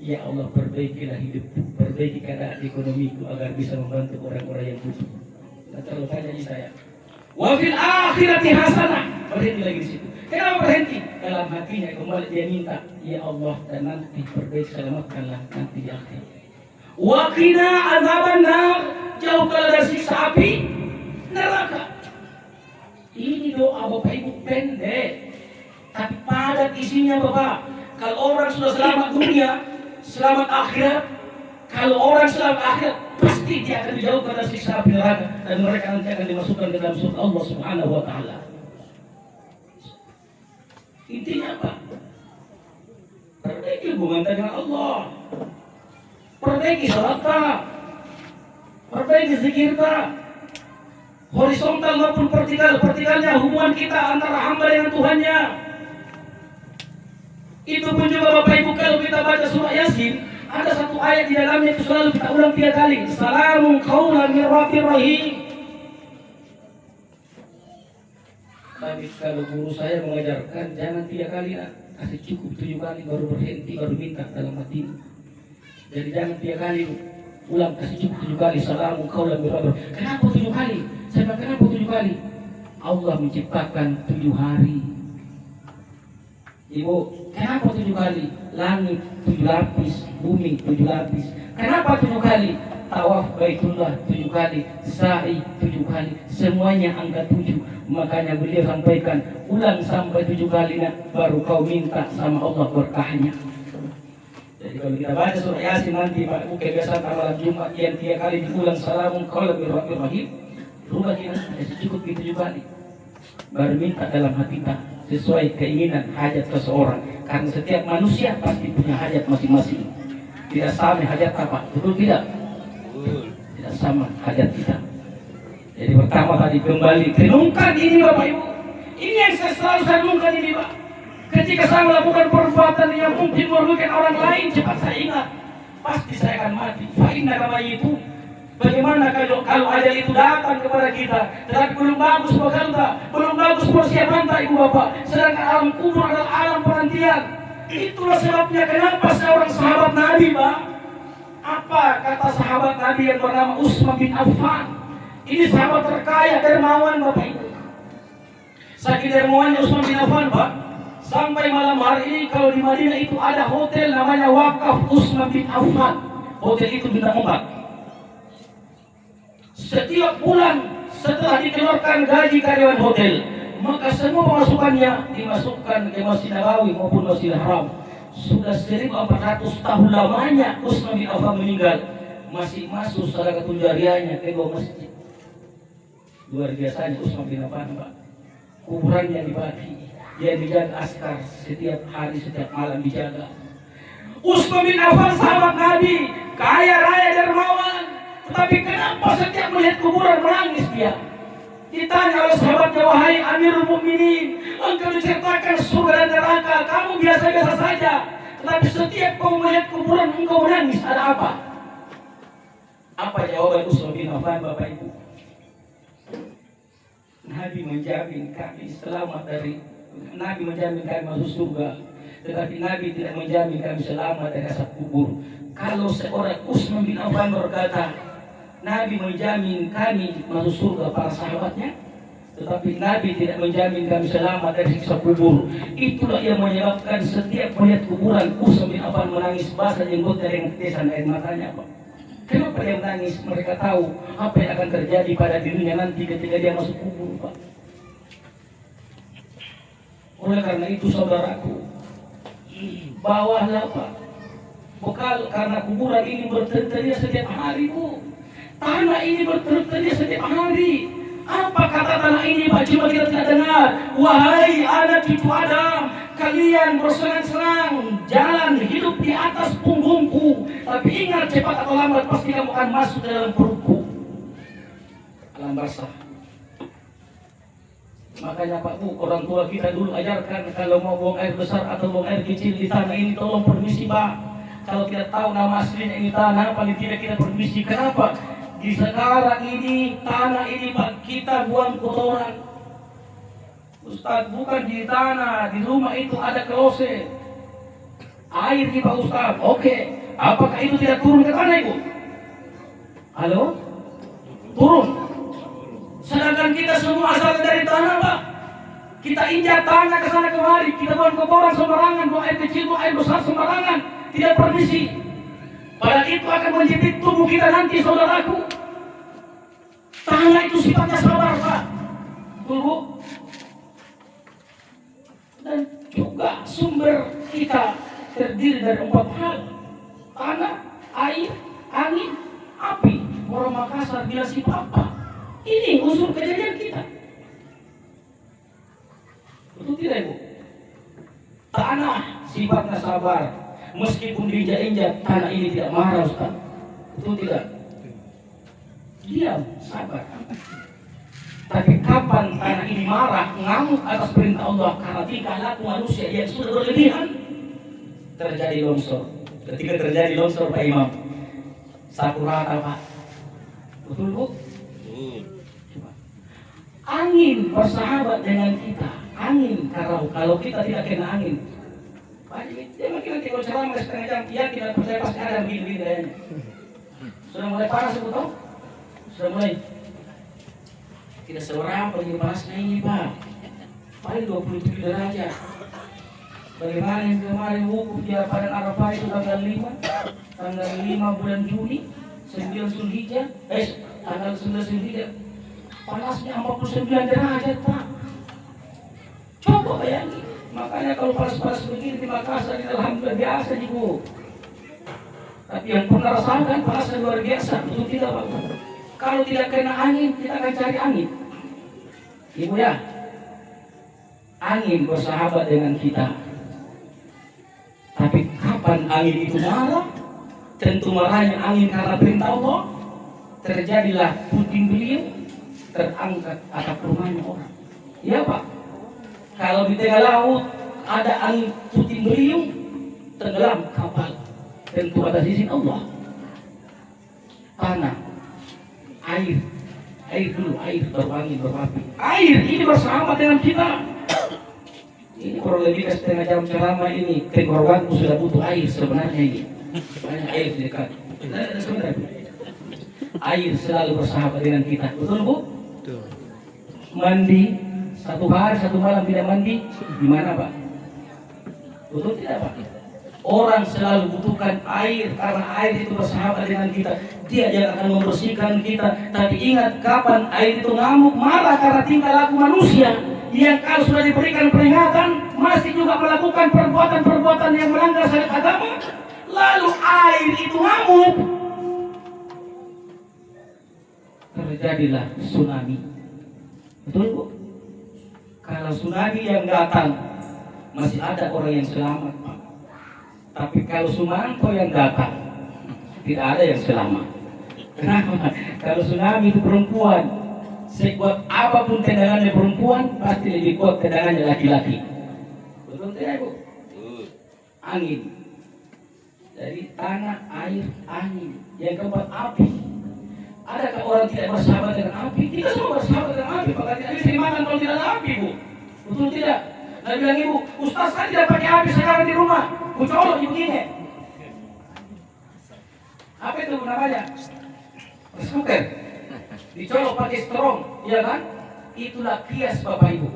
Ya Allah perbaikilah hidupku, perbaiki keadaan ekonomiku agar bisa membantu orang-orang yang butuh. Terlalu panjang saya. Wa fil akhirati hasanah. Berhenti lagi di situ. Kenapa berhenti? Dalam hatinya kembali dia minta, ya Allah dan nanti perbaiki selamatkanlah nanti di akhirat. Wa qina azabannar, jauhkanlah dari siksa api neraka. Ini doa Bapak Ibu pendek. Intinya Bapak, kalau orang sudah selamat dunia, selamat akhirat, kalau orang selamat akhirat, pasti dia akan dijauhkan dari siksa api neraka dan mereka nanti akan dimasukkan ke dalam surga Allah Subhanahu wa taala. Intinya apa? Perbaiki hubungan dengan Allah. Perbaiki salat, perbaiki zikir, horizontal maupun vertikalnya hubungan kita antara hamba dengan Tuhannya. Itu pun juga Bapak Ibu, kalau kita baca surah Yasin, ada satu ayat di dalamnya itu selalu kita ulang 3 kali. Salamun qaulan min rabbir rahim. Tapi kalau guru saya mengajarkan jangan 3 kali, kasih cukup 7 kali baru berhenti, baru minta dalam hati. Jadi jangan 3 kali, ulang kasih cukup 7 kali. Salamun qaulan min rabbir. Kenapa 7 kali? Saya bilang kenapa 7 kali? Allah menciptakan 7 hari. Ibu, kenapa 7 kali? Langit 7 lapis, bumi 7 lapis. Kenapa 7 kali? Tawaf Baitullah 7 kali, sa'i 7 kali, semuanya angka 7. Makanya beliau sampaikan, ulang sampai 7 kali baru kau minta sama Allah berkahnya. Jadi kalau kita baca surah Yasin nanti Pak Ibu, kebiasaan amalan Jumat yang 3 kali diulang salamun qaulan min rabbir rahim, rubah kita cukup 7 kali. Baru minta dalam hati kita sesuai keinginan hajat seseorang, karena setiap manusia pasti punya hajat masing-masing. Tidak sama hajat apa, betul tidak? Tidak sama hajat kita. Jadi pertama tadi kembali renungkan ini Bapak Ibu. Ini yang selalu saya renungkan ini Pak. Ketika saya melakukan perbuatan yang mungkin merugikan orang lain, cepat saya ingat, pasti saya akan mati. Fa innaka mayyitun. Bagaimana kalau ajal itu datang kepada kita, tetapi belum bagus bekal kita, belum bagus persiapan kita Ibu Bapak, sedangkan alam kubur adalah alam penantian. Itulah sebabnya kenapa seorang sahabat Nabi Pak, apa kata sahabat Nabi yang bernama Utsman bin Affan. Ini sahabat terkaya, dermawan Bapak Ibu. Saking dermawannya Utsman bin Affan Pak, sampai malam hari ini kalau di Madinah itu ada hotel namanya Wakaf Utsman bin Affan. Hotel itu bintang 4. Setiap bulan setelah dikeluarkan gaji karyawan hotel, maka semua pemasukannya dimasukkan ke Masjid Nabawi maupun Masjidil Haram. Sudah 1400 tahun lamanya Utsman bin Affan meninggal, masih masuk sedekah jariahnya ke 2 masjid. Luar biasanya Utsman bin Affan Pak. Kuburannya dibagi, dia dijaga askar setiap hari, setiap malam dijaga. Utsman bin Affan sahabat Nabi, kaya raya dermawan. Tetapi kenapa setiap melihat kuburan menangis dia? Ditanya oleh sahabatnya, wahai Amirul Mukminin, engkau diceritakan surga dan neraka, kamu biasa-biasa saja. Tetapi setiap kau melihat kuburan engkau menangis, ada apa? Apa jawaban Utsman bin Affan Bapak Ibu? Nabi menjamin kami selamat dari, Nabi menjamin kami masuk surga, tetapi Nabi tidak menjamin kami selamat dari azab kubur. Kalau seorang Utsman bin Affan berkata, Nabi menjamin kami masuk surga para sahabatnya, tetapi Nabi tidak menjamin kami selamat dari siksa kubur. Itulah yang menyebabkan setiap melihat kuburan Utsman bin Affan menangis basah jenggotnya dengan tetesan air matanya Pak. Kenapa dia menangis? Mereka tahu apa yang akan terjadi pada dirinya nanti ketika dia masuk kubur Pak. Oleh karena itu saudaraku, bawalah Pak bekal, karena kuburan ini berteriak setiap hari Bu. Tanah ini berteriak setiap hari. Apa kata tanah ini Pak? Cuma kita tidak dengar. Wahai anak cucu Adam, kalian bersenang-senang jalan hidup di atas punggungku, tapi ingat cepat atau lambat pasti kamu akan masuk ke dalam perutku. Alam basah. Makanya Pak Bu, orang tua kita dulu ajarkan kalau mau buang air besar atau buang air kecil di tanah ini tolong permisi Pak. Kalau kita tahu nama aslinya ini tanah, paling tidak kita permisi. Kenapa? Di sekarang ini tanah ini Pak kita buang kotoran. Ustaz, bukan di tanah, di rumah itu ada kloset. Air di Pak Ustaz. Oke. Apakah itu tidak turun ke tanah Ibu? Halo? Turun. Sedangkan kita semua asal dari tanah Pak. Kita injak tanah ke sana kemari, kita buang kotoran sembarangan, buang air kecil, buang air besar sembarangan, tidak permisi. Padahal itu akan menjepit tubuh kita nanti saudaraku. Tanah itu sifatnya sabar Pak. Betul Bu? Dan juga juga sumber kita terdiri dari 4 hal: tanah, air, angin, api. Orang Makassar bilang si Papa. Ini unsur kejadian kita. Betul tidak, Ibu? Tanah sifatnya sabar. Meskipun diinjak-injak, tanah ini tidak marah, Ustaz. Betul tidak? Diam, sabar. Tapi kapan tanah ini marah, ngamuk atas perintah Allah karena tingkah laku manusia yang sudah berlebihan, terjadi longsor. Ketika terjadi longsor, Pak Imam, sapu rata, Pak. Betul, Bu? Angin bersahabat dengan kita. Angin, kalau kita tidak kena angin, dia makin nanti kalau ceramah setengah jam, dia tidak percaya pasti ada begini-begini kayaknya. Sudah mulai panas, Bu, tahu? Sudah mulai. Tidak seberapa ini panasnya ini, Pak. Paling 27 derajat. Bagaimana yang kemarin wukuf di Padang Arafah itu tanggal 5 bulan Juni, 9 Zulhijjah, tanggal 9 Zulhijjah. Panasnya 49 derajat, Pak. Coba bayangin. Makanya kalau panas-panas begini di Makassar, alhamdulillah biasa, Ibu. Tapi yang pernah rasakan panasnya luar biasa, betul tidak, Pak? Kalau tidak kena angin, kita akan cari angin. Ibu ya, angin bersahabat dengan kita. Tapi kapan angin itu marah? Tentu marahnya angin karena perintah Allah. Terjadilah puting beliung, terangkat atap rumahnya orang. Iya, Pak. Kalau di tengah laut ada angin puting beliung, tenggelam kapal. Tentu atas izin Allah. Tanah, air dulu, air baru angin, baru api. Air ini bersahabat dengan kita. Ini kurang lebih setengah jam ceramah ini. Tenggorokanku sudah butuh air sebenarnya ini. Banyak air di dekat. Air selalu bersahabat dengan kita. Betul, Bu? Mandi 1 hari 1 malam tidak mandi, gimana, Pak? Betul tidak, Pak? Orang selalu butuhkan air karena air itu bersahabat dengan kita. Dia yang akan membersihkan kita. Tapi ingat, kapan air itu ngamuk, marah karena tingkah laku manusia yang kalau sudah diberikan peringatan masih juga melakukan perbuatan-perbuatan yang melanggar syariat agama, lalu air itu ngamuk, terjadilah tsunami. Betul, Bu? Kalau tsunami yang datang masih ada orang yang selamat, Pak. Tapi kalau Sumanto yang datang, tidak ada yang selamat. Kenapa? Kalau tsunami itu perempuan, sekuat apapun tendangannya perempuan, pasti lebih kuat tendangannya laki-laki. Betul tidak, Bu? Angin. Jadi tanah, air, angin. Yang keempat, api. Adakah orang tidak bersahabat dengan api? Kita semua bersahabat dengan api. Maka tidak bisa dimakan kalau tidak ada api, Bu. Betul tidak? Nah, bilang ibu, Ustaz kan tidak pakai api sekarang di rumah. Ku colok begini. Apa itu namanya? Skuter. Dicolok pakai strong, iya kan? Itulah kias, Bapak Ibu.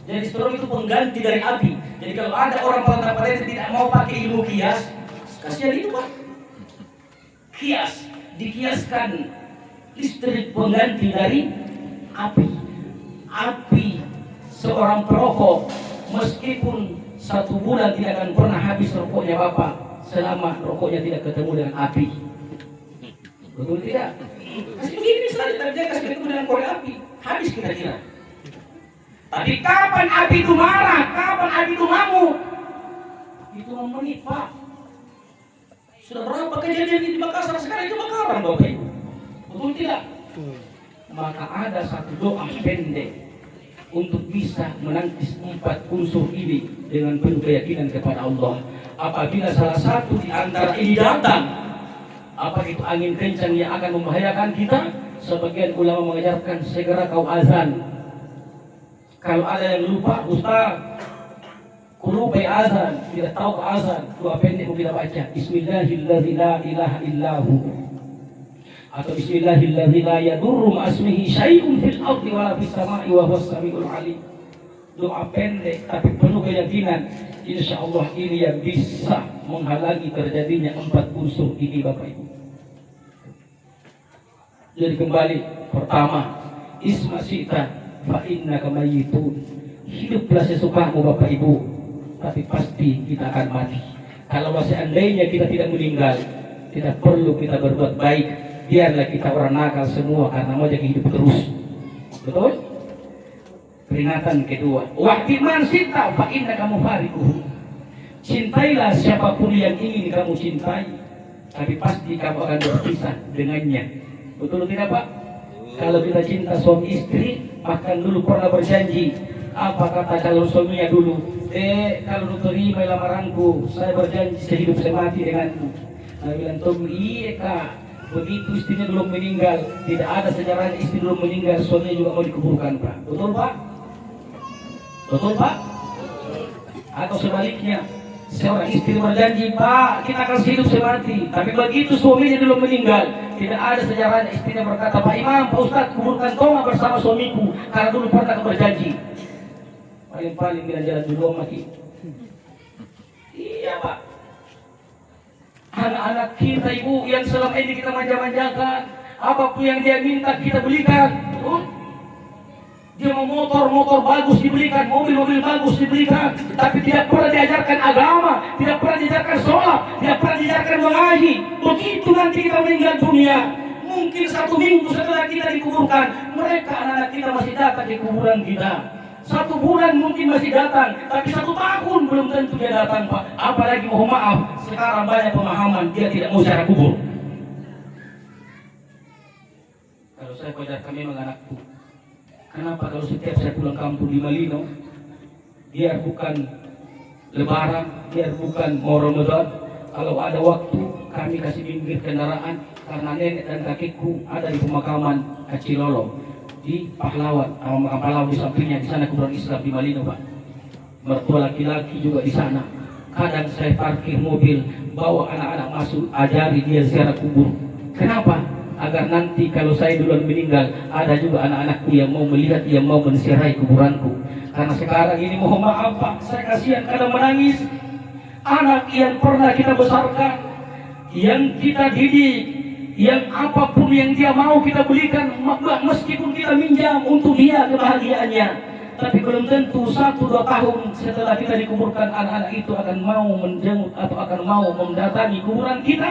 Jadi strong itu pengganti dari api. Jadi kalau ada orang pada tidak mau pakai ilmu kias, kasihan itu, Pak. Kias, dikiaskan listrik pengganti dari api. Api, seorang perokok meskipun 1 bulan tidak akan pernah habis rokoknya Bapak selama rokoknya tidak ketemu dengan api. Betul tidak? Kasih begini saja, tapi dia kasih ketemu dengan korek api, habis kira-kira. Tapi kapan api itu marah, kapan api itu ngamuk, itu memenit, Pak. Sudah berapa kejadian di Makassar sekarang itu kebakaran, Bapak Ibu. Betul tidak? Maka ada satu doa pendek untuk bisa menangkis 4 unsur ini dengan penuh keyakinan kepada Allah. Apabila salah satu di antara ini datang, apa itu angin kencang yang akan membahayakan kita, sebagian ulama mengajarkan segera kau azan. Kalau ada yang lupa, Ustaz, lupa azan, tidak tahu ke azan, doa pendek kita baca, Bismillahirrahmanirrahim, la ilaha illahu, atau Bismillahirrahmanirrahim, la yadurru ma'asmihi syai'un fil ardi wa la fis sama'i wa huwas samiul alim. Doa pendek tapi penuh keyakinan, insya Allah ini yang bisa menghalangi terjadinya 4 unsur ini, Bapak Ibu. Jadi kembali, pertama, isma sita fa innaka mayyitun. Hiduplah sesukamu, Bapak Ibu. tapi pasti kita akan mati. Kalau seandainya kita tidak meninggal, tidak perlu kita berbuat baik, biarlah kita orang nakal semua karena mau jadi hidup terus. Betul? Peringatan kedua, wahdi man sita fa innaka mufariquhu. Cintailah siapapun yang ingin kamu cintai, tapi pasti kamu akan berpisah dengannya. Betul tidak Pak? Kalau kita cinta suami istri, bahkan dulu pernah berjanji. Apa kata calon suaminya dulu? Kalau lu terima lamaranku, saya berjanji sehidup semati denganmu. Saya bilang, tunggu iya Kak. Begitu istrinya belum meninggal, tidak ada sejarahnya istri belum meninggal, suaminya juga mau dikuburkan Pak. Betul Pak? Betul Pak? Atau sebaliknya, seorang istri berjanji, Pak, kita akan hidup semati, tapi begitu suaminya belum meninggal, tidak ada sejarahnya istrinya berkata, Pak Imam, Pak Ustadz, kuburkan tongga bersama suamiku, karena dulu pernah berjanji. Paling-paling bila jalan dulu mati. Iya Pak. Anak-anak kita ibu yang selama ini kita manja-manjakan, apapun yang dia minta kita belikan. Dia mau motor bagus dibelikan, mobil bagus dibelikan, tapi tidak pernah diajarkan agama, tidak pernah diajarkan sholat, tidak pernah diajarkan mengaji. Begitu nanti kita meninggal dunia, mungkin 1 minggu setelah kita dikuburkan, mereka anak-anak kita masih datang di kuburan kita. 1 bulan mungkin masih datang, tapi 1 tahun belum tentu dia datang Pak. Apalagi mohon maaf, sekarang banyak pemahaman dia tidak mau ziarah kubur. Kalau saya ajarkan memang anakku, kenapa kalau setiap saya pulang kampung di Malino, biar bukan Lebaran, biar bukan mau Ramadan, kalau ada waktu kami kasih minggir kendaraan karena nenek dan kakekku ada di pemakaman Kacilolo di Pahlawan, makam pahlawan di sampingnya, di sana kuburan Islam di Malino Pak. Mertua laki-laki juga di sana. Kadang saya parkir mobil, bawa anak-anak masuk, ajari dia ziarah kubur. Kenapa? Agar nanti kalau saya duluan meninggal, ada juga anak-anakku yang mau melihat, yang mau menziarahi kuburanku. Karena sekarang ini mohon maaf Pak, saya kasihan kadang menangis. Anak yang pernah kita besarkan, yang kita didik, yang apapun yang dia mau kita belikan, meskipun kita minjam untuk dia kebahagiaannya, tapi belum tentu 1-2 tahun setelah kita dikuburkan anak-anak itu akan mau menjenguk atau akan mau mendatangi kuburan kita.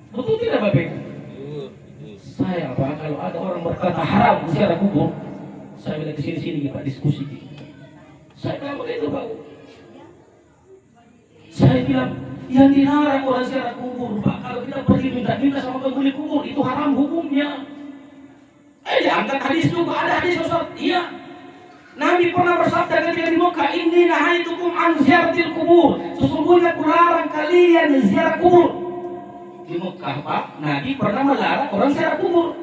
Betul tidak Bapak Ibu? Saya Pak, kalau ada orang berkata haram ziarah kubur, saya bilang kesini Pak, diskusi. Saya bilang begitu Pak. Saya bilang yang dilarang orang ziarah kubur Pak, kalau kita pergi minta sama penghuni kubur itu haram hukumnya. Angkat hadis juga, ada hadis Ustaz. Iya. Nabi pernah bersabda ketika di Mekah, "Inni nahaitukum an ziyaratil kubur." Sesungguhnya kularang kalian ziarah kubur. Di Mekah Pak, Nabi pernah melarang orang ziarah kubur.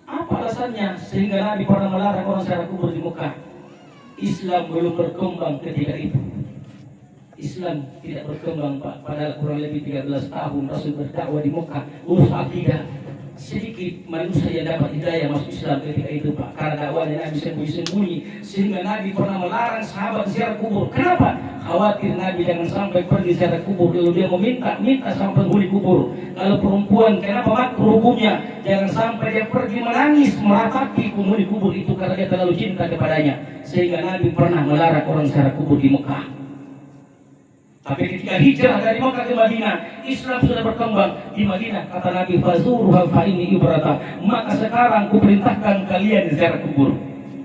Apa alasannya sehingga Nabi pernah melarang orang ziarah kubur di Mekah? Islam belum berkembang ketika itu. Islam tidak berkembang Pak, padahal kurang lebih 13 tahun Rasul berdakwah di Mekah, urus akidah. Sedikit manusia yang dapat hidayah masuk Islam ketika itu Pak, karena dakwahnya Nabi sembunyi-sembunyi, sehingga Nabi pernah melarang sahabat ziarah kubur. Kenapa? Khawatir Nabi jangan sampai pergi ziarah kubur lalu dia minta sama penghuni kubur. Kalau perempuan, kenapa makruh hukumnya? Jangan sampai dia pergi menangis meratapi penghuni kubur itu karena dia terlalu cinta kepadanya, sehingga Nabi pernah melarang orang ziarah kubur di Mekah. Tapi ketika hijrah dari Mekah ke Madinah, Islam sudah berkembang di Madinah. Kata Nabi, "Fazuruha fa inni ibrata." Maka sekarang kuperintahkan kalian ziarah kubur.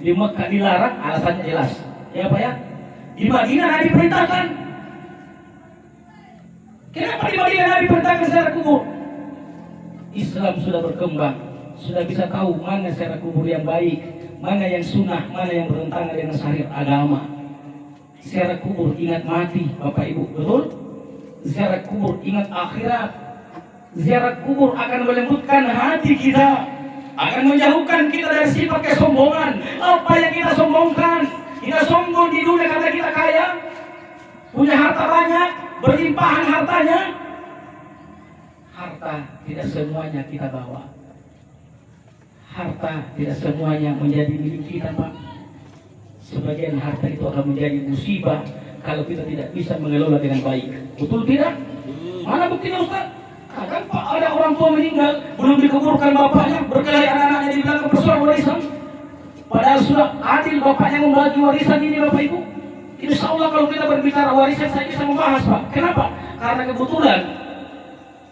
Di Mekah dilarang, alasannya jelas. Ya Pak ya? Di Madinah Nabi perintahkan. Kenapa di Madinah Nabi perintahkan ziarah kubur? Islam sudah berkembang, sudah bisa tahu mana ziarah kubur yang baik, mana yang sunnah, mana yang bertentangan dengan syariat agama. Ziarah kubur ingat mati Bapak Ibu, betul? Ziarah kubur ingat akhirat. Ziarah kubur akan melembutkan hati kita, akan menjauhkan kita dari sifat kesombongan. Apa yang kita sombongkan? Kita sombong di dunia karena kita kaya, punya harta banyak, berlimpahan hartanya. Harta tidak semuanya kita bawa. Harta tidak semuanya menjadi milik kita Pak. Sebagian harta itu akan menjadi musibah kalau kita tidak bisa mengelola dengan baik. Betul tidak? Mana buktinya Ustaz? Kadang Pak ada orang tua meninggal, belum dikuburkan bapaknya, berkelahi anak-anaknya di belakang persoalan warisan. Padahal sudah adil bapaknya membagi warisan ini Bapak Ibu. Insya Allah kalau kita berbicara warisan saya bisa membahas Pak. Kenapa? Karena kebetulan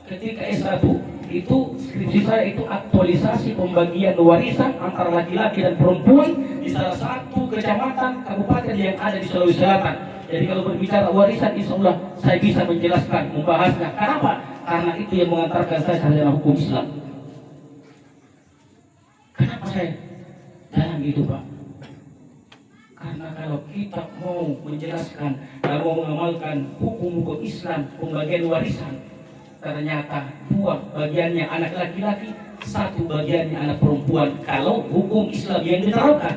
ketika S1 itu skripsi saya itu aktualisasi pembagian warisan antara laki-laki dan perempuan di salah satu kecamatan kabupaten yang ada di Sulawesi Selatan. Jadi kalau berbicara warisan insya Allah saya bisa menjelaskan, membahasnya. Kenapa? Karena itu yang mengantarkan saya sarjana hukum Islam. Kenapa saya dalam itu Pak? Karena kalau kita mau menjelaskan, kalau mau mengamalkan hukum-hukum Islam, pembagian warisan, ternyata dua bagiannya anak laki-laki, satu bagiannya anak perempuan. Kalau hukum Islam yang diterapkan,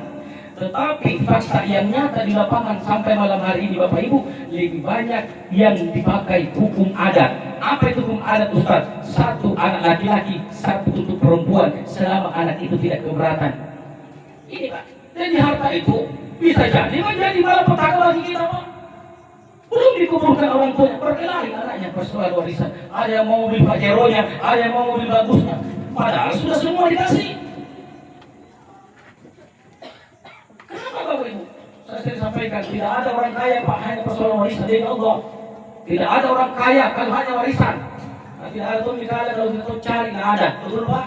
tetapi fakta yang nyata di lapangan sampai malam hari ini Bapak Ibu, lebih banyak yang dipakai hukum adat. Apa itu hukum adat Ustaz? Satu anak laki-laki, satu untuk perempuan, selama anak itu tidak keberatan. Ini Pak. Jadi harta itu bisa jadi menjadi malah petaka bagi kita Pak. Belum dikumpulkan orang tuanya, berkelahi anaknya persoalan warisan. Ada yang mau mobil Pajero-nya, ada yang mau mobil bagusnya. Padahal sudah semua dikasih. Kenapa Bapak Ibu? Saya sering sampaikan, tidak ada orang kaya Pak, hanya persoalan warisan dari Allah. Tidak ada orang kaya kalau hanya warisan. Nah, tidak ada tuh misalnya kalau kita cari, nggak ada. Betul Pak?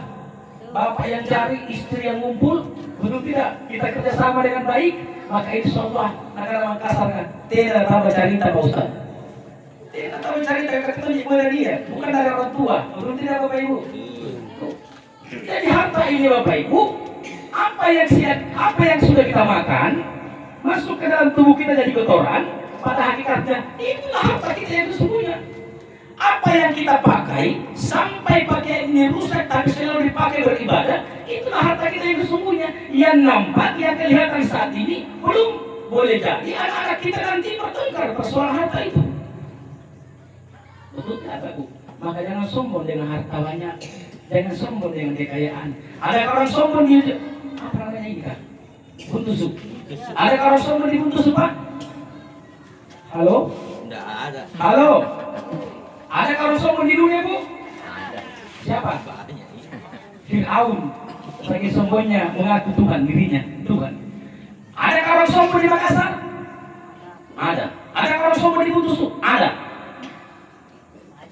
Bapak yang cari, istri yang ngumpul, betul tidak? Kita kerjasama dengan baik, maka insya Allah negara Makassar kan tidak tambah cerita Pak Ustaz. Tidak tambah cerita kita dari dia, bukan dari orang tua. Betul tidak Bapak Ibu? Jadi harta ini Bapak Ibu, apa yang sudah kita makan masuk ke dalam tubuh kita jadi kotoran, pada hakikatnya itulah harta kita yang sesungguhnya. Apa yang kita pakai sampai pakaian ini rusak tapi selalu dipakai beribadah, itulah harta kita yang sesungguhnya. Yang nampak, yang kelihatan saat ini belum boleh jadi anak-anak kita nanti bertengkar persoalan harta itu. Betul tidak Bu? Maka jangan sombong dengan harta banyak, jangan sombong dengan kekayaan. Ada orang sombong di apa namanya ini Kak? Buntusuk. Ada orang sombong di Buntusuk Pak? Halo? Tidak ada. Halo? Ada orang sombong di dunia Bu? Ada. Siapa? Banyak. Fir'aun. Sebagai sombongnya mengaku Tuhan dirinya. Tuhan. Ada orang sombong di Makassar? Ada. Ada orang sombong di Buntusuk? Ada.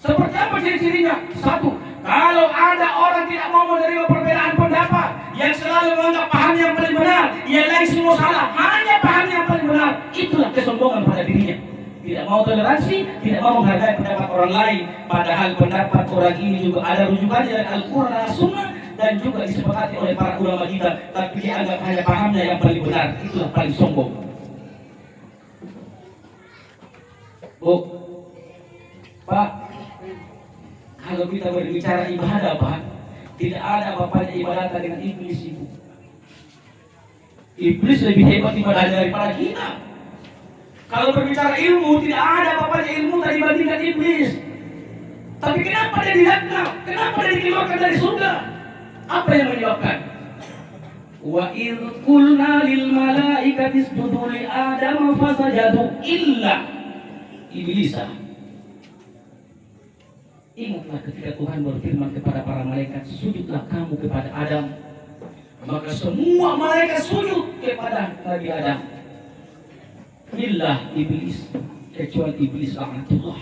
Seperti apa ciri-cirinya? Satu, kalau ada orang tidak mau menerima perbedaan pendapat, yang selalu menganggap paham yang paling benar, yang lain semua salah, hanya paham yang paling benar, itulah kesombongan pada dirinya. Tidak mau toleransi, tidak mau menghargai pendapat orang lain, padahal pendapat orang ini juga ada rujukannya dari Al-Quran dan Sunnah dan juga disepakati oleh para ulama kita, tapi dia anggap hanya pahamnya yang paling benar, itulah paling sombong. Bu, Pak, kalau kita berbicara ibadah Pak, tidak ada apa-apanya ibadah dengan iblis Ibu. Iblis lebih hebat ibadah daripada kita. Kalau berbicara ilmu, tidak ada apa-apanya ilmu tadi dibandingkan iblis. Tapi kenapa dia dihakna? Kenapa dia dikeluarkan dari surga? Apa yang menyebabkan? Wa idh qulna lil malaikati isjudu li Adam fasajadu illa iblisa. Ingatlah ketika Tuhan berfirman kepada para malaikat, sujudlah kamu kepada Adam. Maka semua malaikat sujud kepada Nabi Adam. Illa iblis, kecuali iblis laknatullah.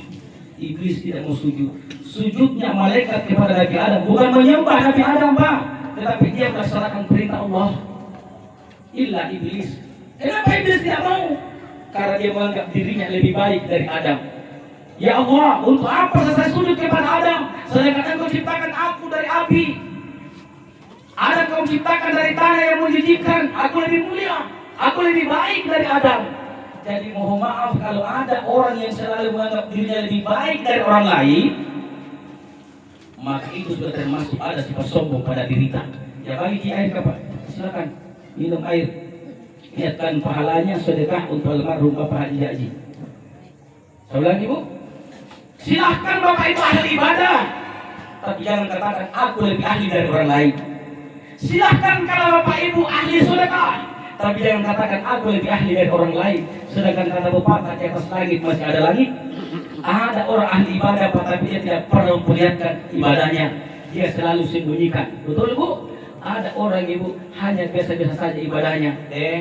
Iblis tidak mau sujud. Sujudnya malaikat kepada Nabi Adam bukan menyembah Nabi Adam Pak, tetapi dia melaksanakan perintah Allah. Illa iblis. Kenapa iblis tidak mau? Karena dia menganggap dirinya lebih baik dari Adam. Ya Allah, untuk apa saya sujud kepada Adam, sedangkan Engkau ciptakan aku dari api? Adam Kau ciptakan dari tanah yang menjijikkan. Aku lebih mulia, aku lebih baik dari Adam. Jadi mohon maaf kalau ada orang yang selalu menganggap dirinya lebih baik dari orang lain, maka itu sudah termasuk ada sifat sombong pada diri kita. Ya bagi air Pak, silakan minum air. Niatkan pahalanya sedekah untuk almarhum Bapak Haji Haji. Saya ulangi Bu, silahkan Bapak itu ahli ibadah, tapi jangan katakan aku lebih ahli dari orang lain. Silahkan kalau Bapak Ibu ahli sedekah, tapi jangan katakan aku lebih ahli dari orang lain. Sedangkan kata pepatah di atas langit masih ada langit. Ada orang ahli ibadah tapi dia tidak pernah memperlihatkan ibadahnya, dia selalu sembunyikan. Betul Bu? Ada orang Ibu hanya biasa-biasa saja ibadahnya,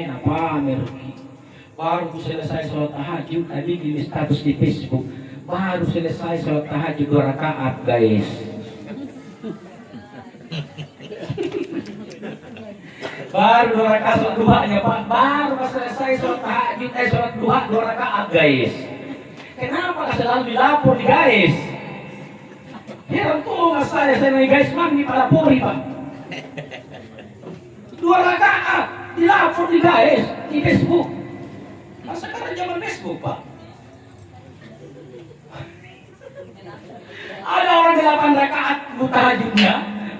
apa merki. Baru selesai sholat tahajud, tadi di status di Facebook. Baru selesai sholat tahajud 2 rakaat, guys. Baru 2 rakaat sholat duhanya, Pak. Baru selesai sholat tahajud, sholat duha 2 rakaat, guys. Kenapa selalu dilapor nih, guys? Heran tuh mas saya nih, guys, mang di palapori, Pak. 2 rakaat dilapor nih, guys, di Facebook. Nah, sekarang zaman Facebook, Pak. Ada orang 8 rakaat tahajudnya,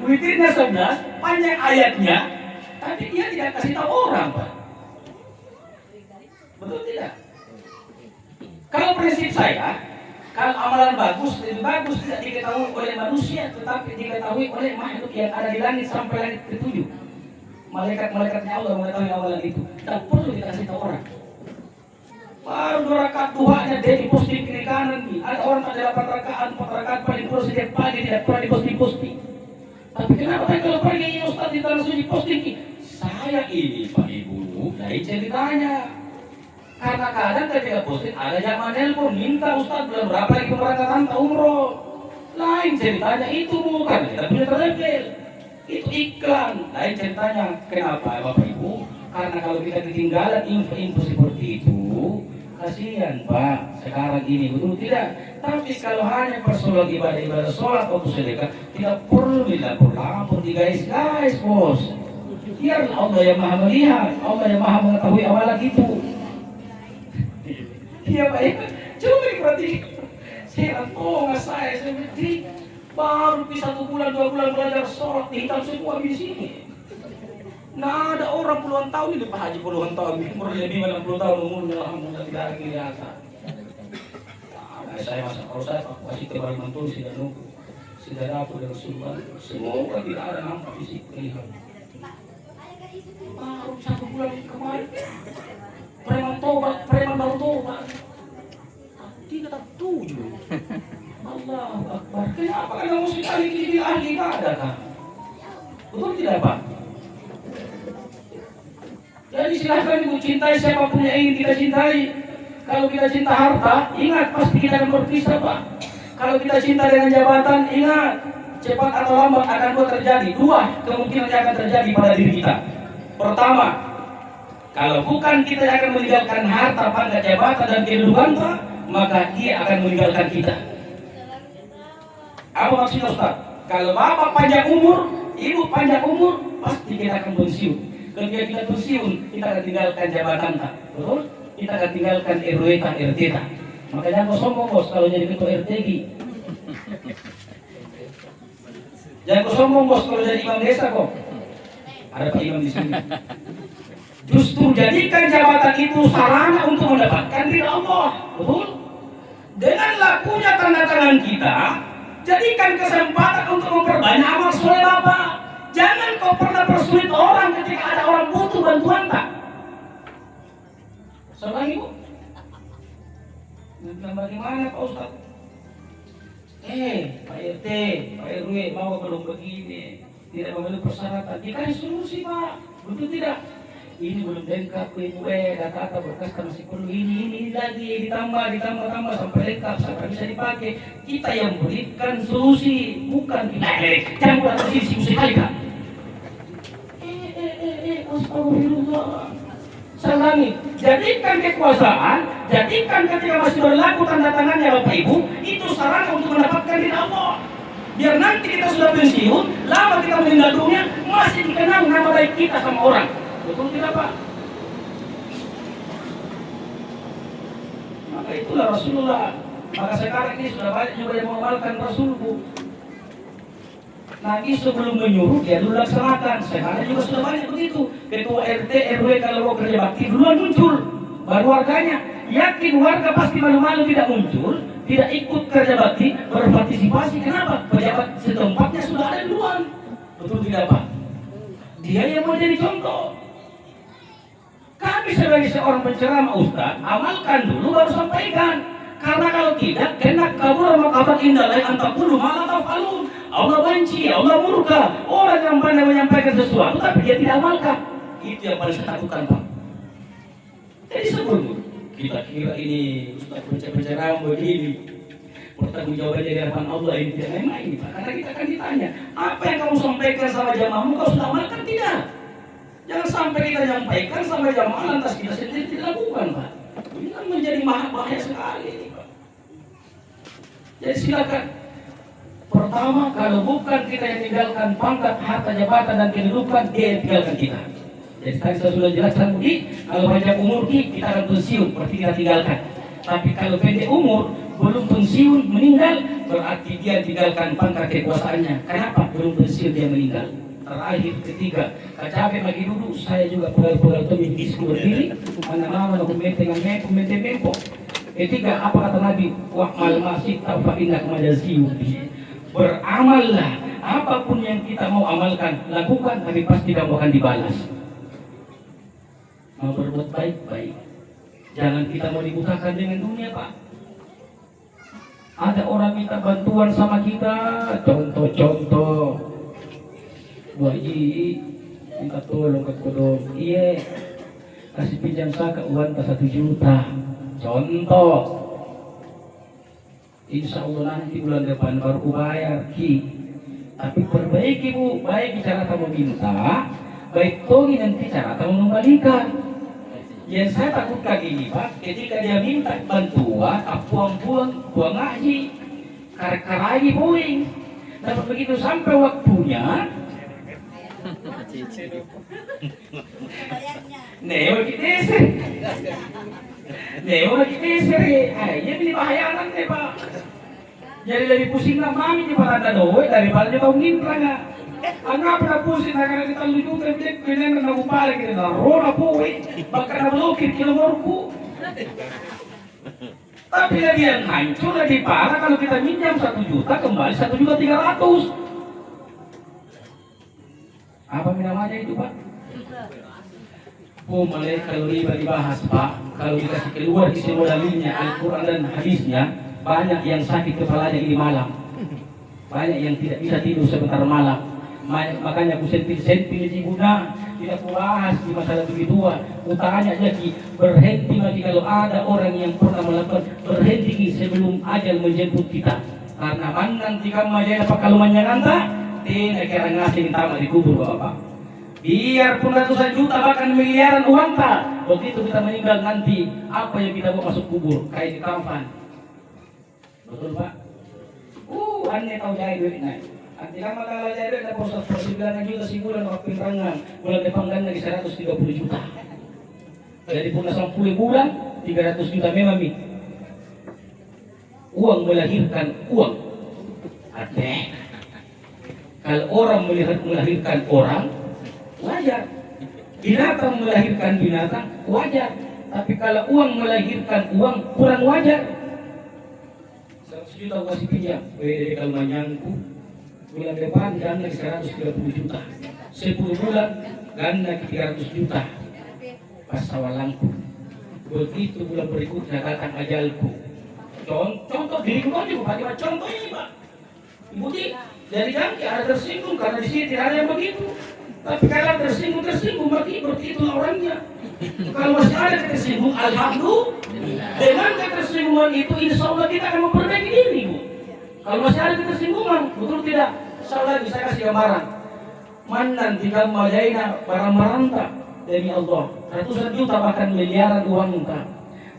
witirnya 11, panjang ayatnya, tapi dia tidak kasih tahu orang, Pak. Betul tidak? Kalau prinsip saya, kalau amalan bagus, lebih bagus tidak diketahui oleh manusia, tetapi diketahui oleh makhluk yang ada di langit sampai langit ke-7. Malaikat-malaikatnya Allah mengetahui amalan itu. Tak perlu dikasih tahu orang. Baru 2 rakaat duhanya dia diposting kiri kanan nih. Ada orang ada 8 rakaat, 4 rakaat paling kurang setiap pagi tidak pernah diposting. Tapi kenapa kalau pagi ini Ustaz di tanah suci posting nih? Saya ini Pak Ibu, lain ceritanya. Karena kadang ketika posting ada yang nelpon minta Ustaz bulan berapa lagi pemberangkatan ke umroh. Lain ceritanya itu bukan kita punya terlebel. Itu iklan. Lain ceritanya. Kenapa Bapak Ibu? Karena kalau kita ketinggalan info-info seperti itu, kasihan Pak. Sekarang ini betul tidak. Tapi kalau hanya persoalan ibadah sholat atau sedekah, tidak perlu dilapor-lapor di guys bos. Biarlah Allah yang maha melihat, Allah yang maha mengetahui amalan itu. Iya Pak, coba diperhatikan. Saya berarti baru 1 bulan 2 bulan belajar sholat dihitam semua di sini. Nah ada orang puluhan tahun ini Pak Haji puluhan tahun, umurnya lebih 60 tahun umurnya, alhamdulillah tidak ada kelihatan. Nah, saya masa kalau saya Pak masih kembali mantul sudah nunggu, sudah dapur dan sumber, semoga tidak ada nampak di situ kelihatan. Baru 1 bulan kemarin. Preman baru tobat. 3/7. Allahu Akbar. Kenapa kalian mesti ahli ibadah kan? Betul tidak Pak? Jadi silahkan Ibu cintai siapapun yang ingin kita cintai. Kalau kita cinta harta, ingat pasti kita akan berpisah Pak. Kalau kita cinta dengan jabatan, ingat cepat atau lambat akan terjadi. 2 kemungkinan yang akan terjadi pada diri kita. Pertama, kalau bukan kita akan meninggalkan harta, pangkat, jabatan dan kedudukan Pak, maka dia akan meninggalkan kita. Apa maksudnya Ustaz? Kalau bapak panjang umur, ibu panjang umur, pasti kita akan pensiun. Ketika kita pensiun, kita akan tinggalkan jabatan tak, betul? Kita akan tinggalkan RW tak, RT tak. Makanya kau sombong bos kalau jadi ketua RTG. Jangan kau sombong bos kalau jadi imam desa kok. Ada Pak Imam di sini. Justru jadikan jabatan itu sarana untuk mendapatkan ridha Allah, betul? Dengan lakunya tanda tangan kita, jadikan kesempatan untuk memperbanyak amal soleh Bapak. Jangan kau pernah persulit orang ketika ada orang butuh bantuan tak. Soalnya Ibu, bilang bagaimana Pak Ustaz? Pak RT, Pak RW mau belum begini, tidak memenuhi persyaratan. Dikasih solusi Pak, betul tidak? Ini belum lengkap Ibu, data berkas masih perlu ini lagi ditambah sampai lengkap sampai bisa dipakai. Kita yang berikan solusi, bukan kita. Jangan buat solusi sekali Kak. Astagfirullah. Salangi, jadikan kekuasaan, jadikan ketika masih berlaku tanda tangannya Bapak Ibu, itu sarana untuk mendapatkan ridha Allah. Biar nanti kita sudah pensiun, lama kita meninggal dunia, masih dikenal nama baik kita sama orang. Betul tidak Pak? Maka itulah Rasulullah. Maka sekarang ini sudah banyak juga yang mengamalkan Rasulku. Nabi sebelum menyuruh dia dulu laksanakan. Sekarang juga sudah banyak begitu. Ketua RT, RW kalau mau kerja bakti duluan muncul, baru warganya. Yakin warga pasti malu-malu tidak muncul, tidak ikut kerja bakti, berpartisipasi. Kenapa? Pejabat setempatnya sudah ada duluan. Betul tidak Pak? Dia yang mau jadi contoh. Kami sebagai seorang penceramah Ustaz, amalkan dulu baru sampaikan. Karena kalau tidak, kena kabur sama kabar indah lain antakulu malah tafalun. Allah benci, Allah murka. Orang yang pandai menyampaikan sesuatu tapi dia tidak amalkan. Itu yang paling saya takutkan Pak. Jadi sebelum kita kira ini pencerahan begini, pertanggung jawabannya di hadapan Allah ini tidak main-main, Pak. Karena kita akan ditanya, apa yang kamu sampaikan sama jamaahmu kau sudah amalkan tidak? Jangan sampai kita nyampaikan sama jamaah lantas kita sendiri tidak lakukan, Pak. Ini kan menjadi bahaya sekali, Pak. Jadi silakan. Pertama, kalau bukan kita yang tinggalkan pangkat, harta, jabatan, dan kedudukan, dia yang tinggalkan kita. Jadi tadi saya sudah jelaskan Budi, kalau panjang umur kita akan pensiun, berarti kita tinggalkan. Tapi kalau pendek umur, belum pensiun, meninggal, berarti dia tinggalkan pangkat kekuasaannya. Kenapa? Belum pensiun dia meninggal. Terakhir, ketiga, kacape lagi dulu, saya juga pegal-pegal temi disku berdiri, mana-mana dokumente dengan dokumente mempo. Ketiga, apa kata Nabi? Wa'mal masih ta'fa'innak majaziyu. Beramallah, apapun yang kita mau amalkan, lakukan, tapi pasti kamu akan dibalas. Mau berbuat baik-baik, jangan kita mau dibutakan dengan dunia, Pak. Ada orang minta bantuan sama kita, contoh-contoh, Bu Haji minta tolong ke kodok, iya, kasih pinjam saya uang 1 juta, contoh. Insya Allah nanti bulan depan baru ku bayar Ki. Tapi perbaiki Bu, baik cara kamu minta, baik togi nanti cara kamu mengembalikan. Yang saya takutkan ini Pak, ketika dia minta bantuan, puang-puang, puang ngaji, karai puing. Tapi begitu sampai waktunya, neo kita ini beli bahayanan deh Pak. Jadi lebih pusing lah mami di parada doe daripada dia tahu ngintra nggak. Anggap na pusing karena kita lujukan dia kena nak upare kita na rora puwe bakal na blokir kilomorku. Tapi lagi yang hancur lagi parah kalau kita minjam 1 juta kembali 1.300.000. Apa namanya itu Pak? Oh, mulai kalau riba dibahas Pak, kalau dikasih keluar isi modalnya Al-Quran dan hadisnya, banyak yang sakit kepalanya ini malam, banyak yang tidak bisa tidur sebentar malam. Makanya aku sentil-sentil di guna, tidak kubahas di masalah begituan. Utanya jadi berhenti lagi kalau ada orang yang pernah melakukan, berhenti sebelum ajal menjemput kita. Karena nanti kamu aja apa kalau menyanganta, tidak kira ngasih ditama di kubur Bapak. Biarpun ratusan juta bahkan miliaran uang tak, begitu kita meninggal nanti apa yang kita mau masuk kubur kayak di kafan. Betul Pak? Aneh tahu jahit duit naik. Nanti lama kalau jahit duit dapat 9 juta sebulan waktu penerangan, bulan depan kan lagi 130 juta. Jadi pun 10 bulan 300 juta memang nih. Uang melahirkan uang. Aneh. Kalau orang melahirkan orang wajar, binatang melahirkan binatang wajar, tapi kalau uang melahirkan uang kurang wajar. 100 juta kasih pinjam, kalau manyangku bulan depan ganda 130 juta, 10 bulan ganda 300 juta pas awalangku. Begitu bulan berikutnya datang ajalku. Contoh diriku aja pakai contoh ini Pak. Ibu dari jangki ada tersinggung karena di sini tidak ada yang begitu. Tapi kalau tersinggung berarti itu orangnya. Kalau masih ada tersinggung, alhamdulillah. Dengan ketersinggungan itu, insya Allah kita akan memperbaiki diri, Bu. Kalau masih ada ketersinggungan, betul tidak? Insya Allah saya kasih gambaran. Manan tiga majaina barang maranta demi Allah. Ratusan juta bahkan miliaran uang tak.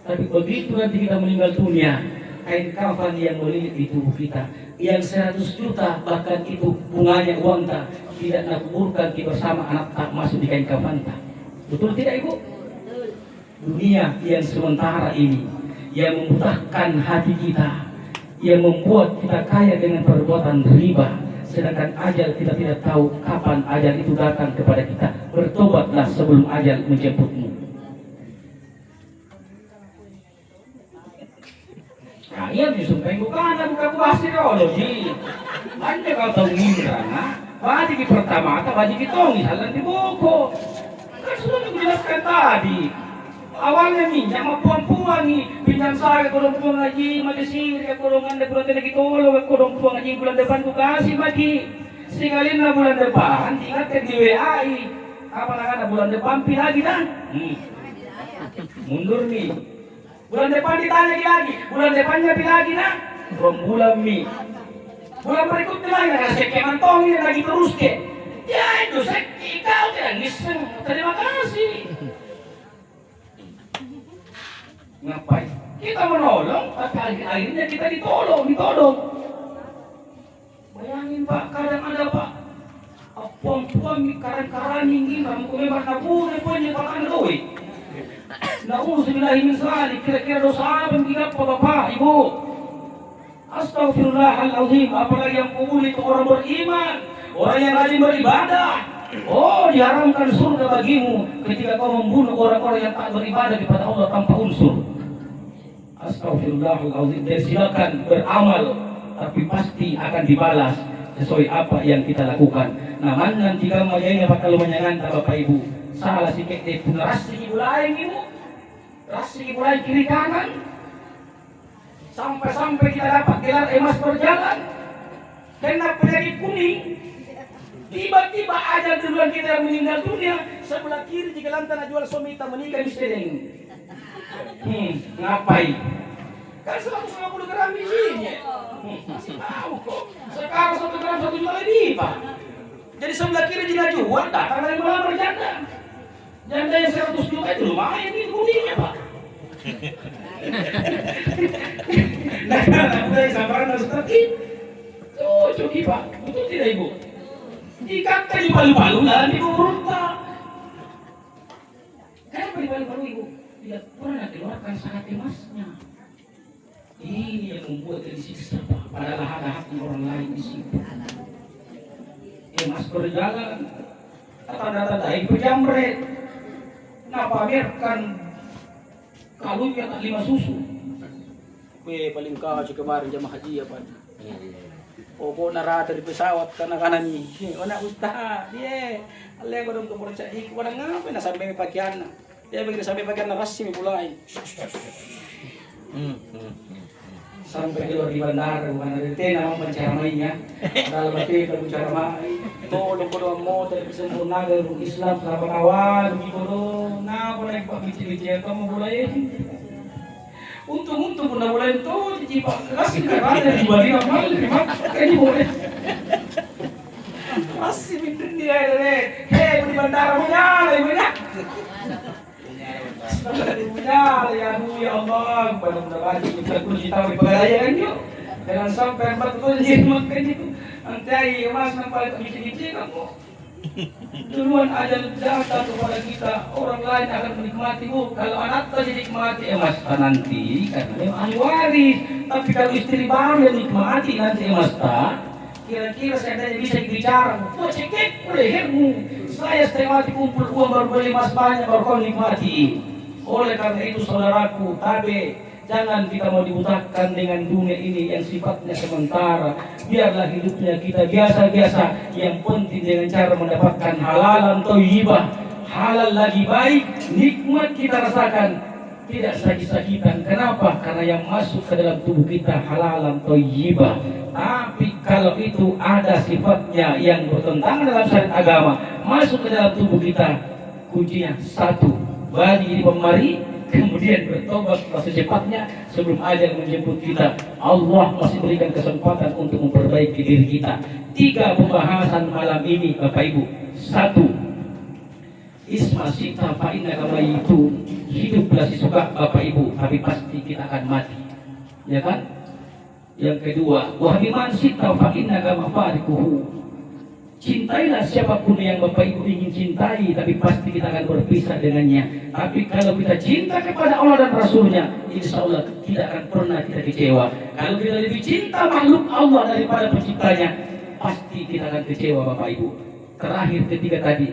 Tapi begitu nanti kita meninggal dunia, kain kafan yang melilit di tubuh kita, yang 100 juta bahkan itu bunganya uang tak, tidak nak kuburkan kita bersama anak tak masuk di kain kafan tak. Betul tidak Ibu? Dunia yang sementara ini yang membutahkan hati kita, yang membuat kita kaya dengan perbuatan riba, sedangkan ajal kita tidak tahu kapan ajal itu datang kepada kita. Bertobatlah sebelum ajal menjemputmu. Ayam disumpah bukan kuasi teologi. Anda kau tahu ngirana, wajib di pertama atau wajib ditongi halan di buku. Kan sudah dijelaskan tadi. Awalnya minjam sama puang-puang nih, pinjam saya kodong puang ngaji, makasih ya kodongan deh bulan lagi tolong, kodong puang ngaji bulan depan tuh kasih bagi. Sekali na bulan depan, ingatkan di WA. Apa nak ada bulan depan pi lagi dah? Mundur nih. Bulan depan ditanya lagi. Bulan depannya lagi nak. Bulan nih. Bulan berikutnya lagi nak. Saya mantongin lagi terus ke. Ya itu saya kau tidak ngiseng. Terima kasih. Ngapain? Kita menolong, tapi akhirnya kita ditolong. Bayangin Pak, kadang ada Pak. Puang-puang karang-karang ingin kamu kumebar nabur punya pakan doi. Nauzubillahi min dzalik, kira-kira dosa apa yang kita Bapak, Ibu? Astagfirullahaladzim, apalagi yang kubur itu orang beriman, orang yang rajin beribadah. Oh, diharamkan surga bagimu ketika kau membunuh orang-orang yang tak beribadah kepada Allah tanpa unsur. Astagfirullahaladzim, dan silakan beramal, tapi pasti akan dibalas sesuai apa yang kita lakukan. Namun nanti kamu aja bakal menyenangkan Bapak Ibu. Salah sikit deh pun rasi ibu lain ibu, rasi ibu lain kiri kanan, sampai kita dapat gelar emas berjalan, kena penyakit kuning. Tiba-tiba aja duluan kita yang meninggal dunia, sebelah kiri jika lantaran jual somita menikah miskin. Ngapain? Kan 150 gram bijinya. Masih tahu kok. Sekarang 1 gram 1 juta lebih Pak. Jadi sebelah kiri jika jual, datang dari melamar janda. Janda yang 100 juta itu lumayan ini kuningnya Pak. Nah, udah sabaran harus seperti cuci Pak. Betul tidak Ibu? Jika di palu-palu lah Ibu beruntak. Kenapa di palu-palu Ibu? Tidak pernah keluarkan sangat emasnya. Ini yang membuat dia disiksa Pak. Padahal ada hati orang lain di situ. Emas berjalan, tanda-tanda yang berjamret. Nah pamerkan kalungnya tak 5 susu. Paling kacau kemarin jamaah haji ya Pak. Pokoknya rata di pesawat kanan ni. Ona ustaz, dia. Allah yang kodong kemurah cakik. Wana ngapa na sampai pakaian na. Dia begitu sampai pakaian na rasmi mulai. Sampai keluar di bandara, bukan ada tena mau mencaramainya. Dalam hati kalau mencaramai, tolong kodong motor bisa sempurna ke Islam sama kawan, kodong. Nah, boleh pak bici-bici kamu boleh. Untung pun boleh itu cipak keras karena di balik apa ini boleh. Masih pinter dia deh. Hei di bandara menyala ibu ya. Ya Allah, benar-benar kita kunci tahu pegawai yuk. Jangan sampai betul makan itu. Nanti mas nampak bici-bici kamu. Duluan ajal datang kepada kita, orang lain akan menikmatimu. Kalau anak tadi nikmati emas nanti karena memang ahli waris. Tapi kalau istri baru yang nikmati nanti emas kira-kira saya bisa bicara. Oh cekik lehermu. Saya setengah mati kumpul uang baru beli emas banyak baru kau nikmati. Oleh karena itu saudaraku, jangan kita mau dibutakan dengan dunia ini yang sifatnya sementara. Biarlah hidupnya kita biasa-biasa. Yang penting dengan cara mendapatkan halalan thayyibah. Halal lagi baik, nikmat kita rasakan. Tidak sakit-sakitan. Kenapa? Karena yang masuk ke dalam tubuh kita halalan thayyibah. Tapi kalau itu ada sifatnya yang bertentangan dalam syariat agama, masuk ke dalam tubuh kita, kuncinya satu. Bagi jadi pemari, kemudian bertobat secepatnya sebelum ajal menjemput kita. Allah masih berikan kesempatan untuk memperbaiki diri kita. 3 pembahasan malam ini Bapak Ibu. 1. Isma sita fa inna itu hiduplah si suka Bapak Ibu, tapi pasti kita akan mati. Ya kan? Yang kedua, wa biman sita fa inna mafariquhu. Cintailah siapapun yang Bapak Ibu ingin cintai, tapi pasti kita akan berpisah dengannya. Tapi kalau kita cinta kepada Allah dan Rasulnya, insya Allah tidak akan pernah kita kecewa. Kalau kita lebih cinta makhluk Allah daripada penciptanya, pasti kita akan kecewa Bapak Ibu. Terakhir ketiga tadi,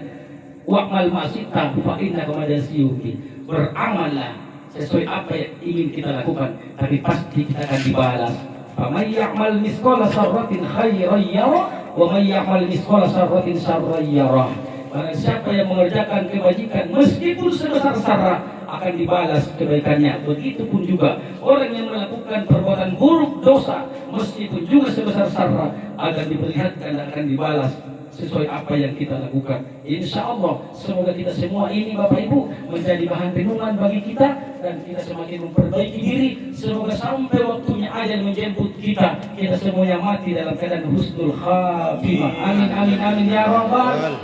wa'mal ma'sita fa inna kamadasiyuki. Beramallah sesuai apa yang ingin kita lakukan, tapi pasti kita akan dibalas. Faman ya'mal misqala sarratin khairan yarah wa man ya'mal misqala sarratin syarran yarah. Barang siapa yang mengerjakan kebajikan meskipun sebesar zarah akan dibalas kebaikannya. Begitupun juga orang yang melakukan perbuatan buruk dosa meskipun juga sebesar zarah akan diperlihatkan dan akan dibalas sesuai apa yang kita lakukan. Insya Allah semoga kita semua ini Bapak Ibu menjadi bahan renungan bagi kita dan kita semakin memperbaiki diri. Semoga sampai waktunya ajal menjemput kita, kita semuanya mati dalam keadaan husnul khatimah. Amin amin amin ya rabbal.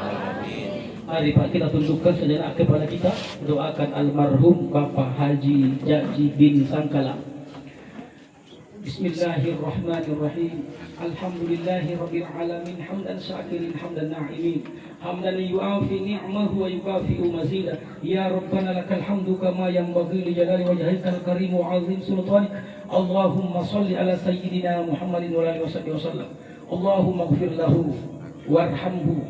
Mari Pak, kita tundukkan sejenak kepada kita, doakan almarhum Bapak Haji Jaji bin Sangkala. Bismillahirrahmanirrahim. Alhamdulillahi rabbil alamin, hamdan syakirin hamdan na'imin, hamdan yu'afi ni'mahu wa yukafi'u mazida. Ya Rabbana lakal hamdu kama yanbaghi li jalali wajhikal karim wa 'azim sultanik. Allahumma shalli ala sayyidina Muhammadin wa alihi wasallam. Allahumma ighfir lahu warhamhu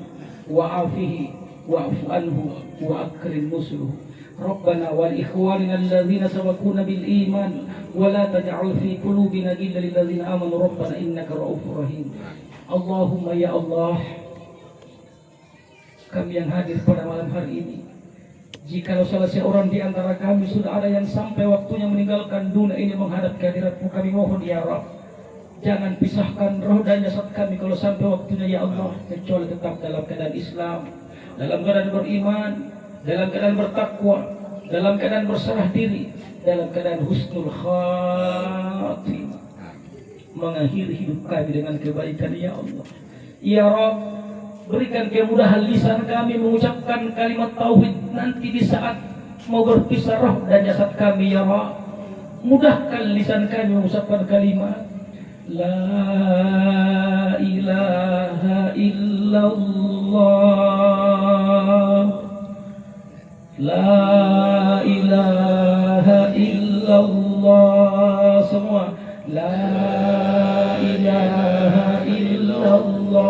wa'afihi wa'fu anhu wa akrim nusluhu. Rabbana wal ikhwanina alladhina sabaquna bil iman wa la taj'al fi qulubina ghillan lil ladzina amanu rabbana innaka ra'ufur rahim. Allahumma ya Allah, kami yang hadir pada malam hari ini, jikalau salah seorang di antara kami sudah ada yang sampai waktunya meninggalkan dunia ini menghadap kehadirat-Mu, kami mohon ya Rabb, jangan pisahkan roh dan jasad kami kalau sampai waktunya ya Allah, kecuali tetap dalam keadaan Islam, dalam keadaan beriman, dalam keadaan bertakwa, dalam keadaan berserah diri, dalam keadaan husnul khatimah, mengakhiri hidup kami dengan kebaikan ya Allah. Ya Rabb, berikan kemudahan lisan kami mengucapkan kalimat tauhid nanti di saat mau berpisah roh dan jasad kami ya Rabb. Mudahkan lisan kami mengucapkan kalimat La ilaha illallah, La ilaha illallah, semua La ilaha illallah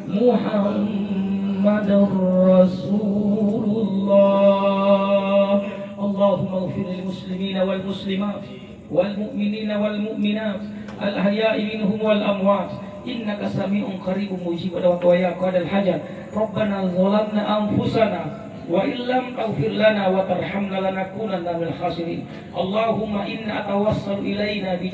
Muhammadur Rasulullah. Allahumma ighfir lil muslimina wal muslimat wal mu'minina wal mu'minat al ahya'i minhum wal amwat innaka sami'un qaribun mujib da'wat wa ya qadal hajat. Rabbana zalamna anfusana wa illam taghfir lana wa tarhamna lanakunanna minal khasirin. Allahumma inna atawassalu ilaina bi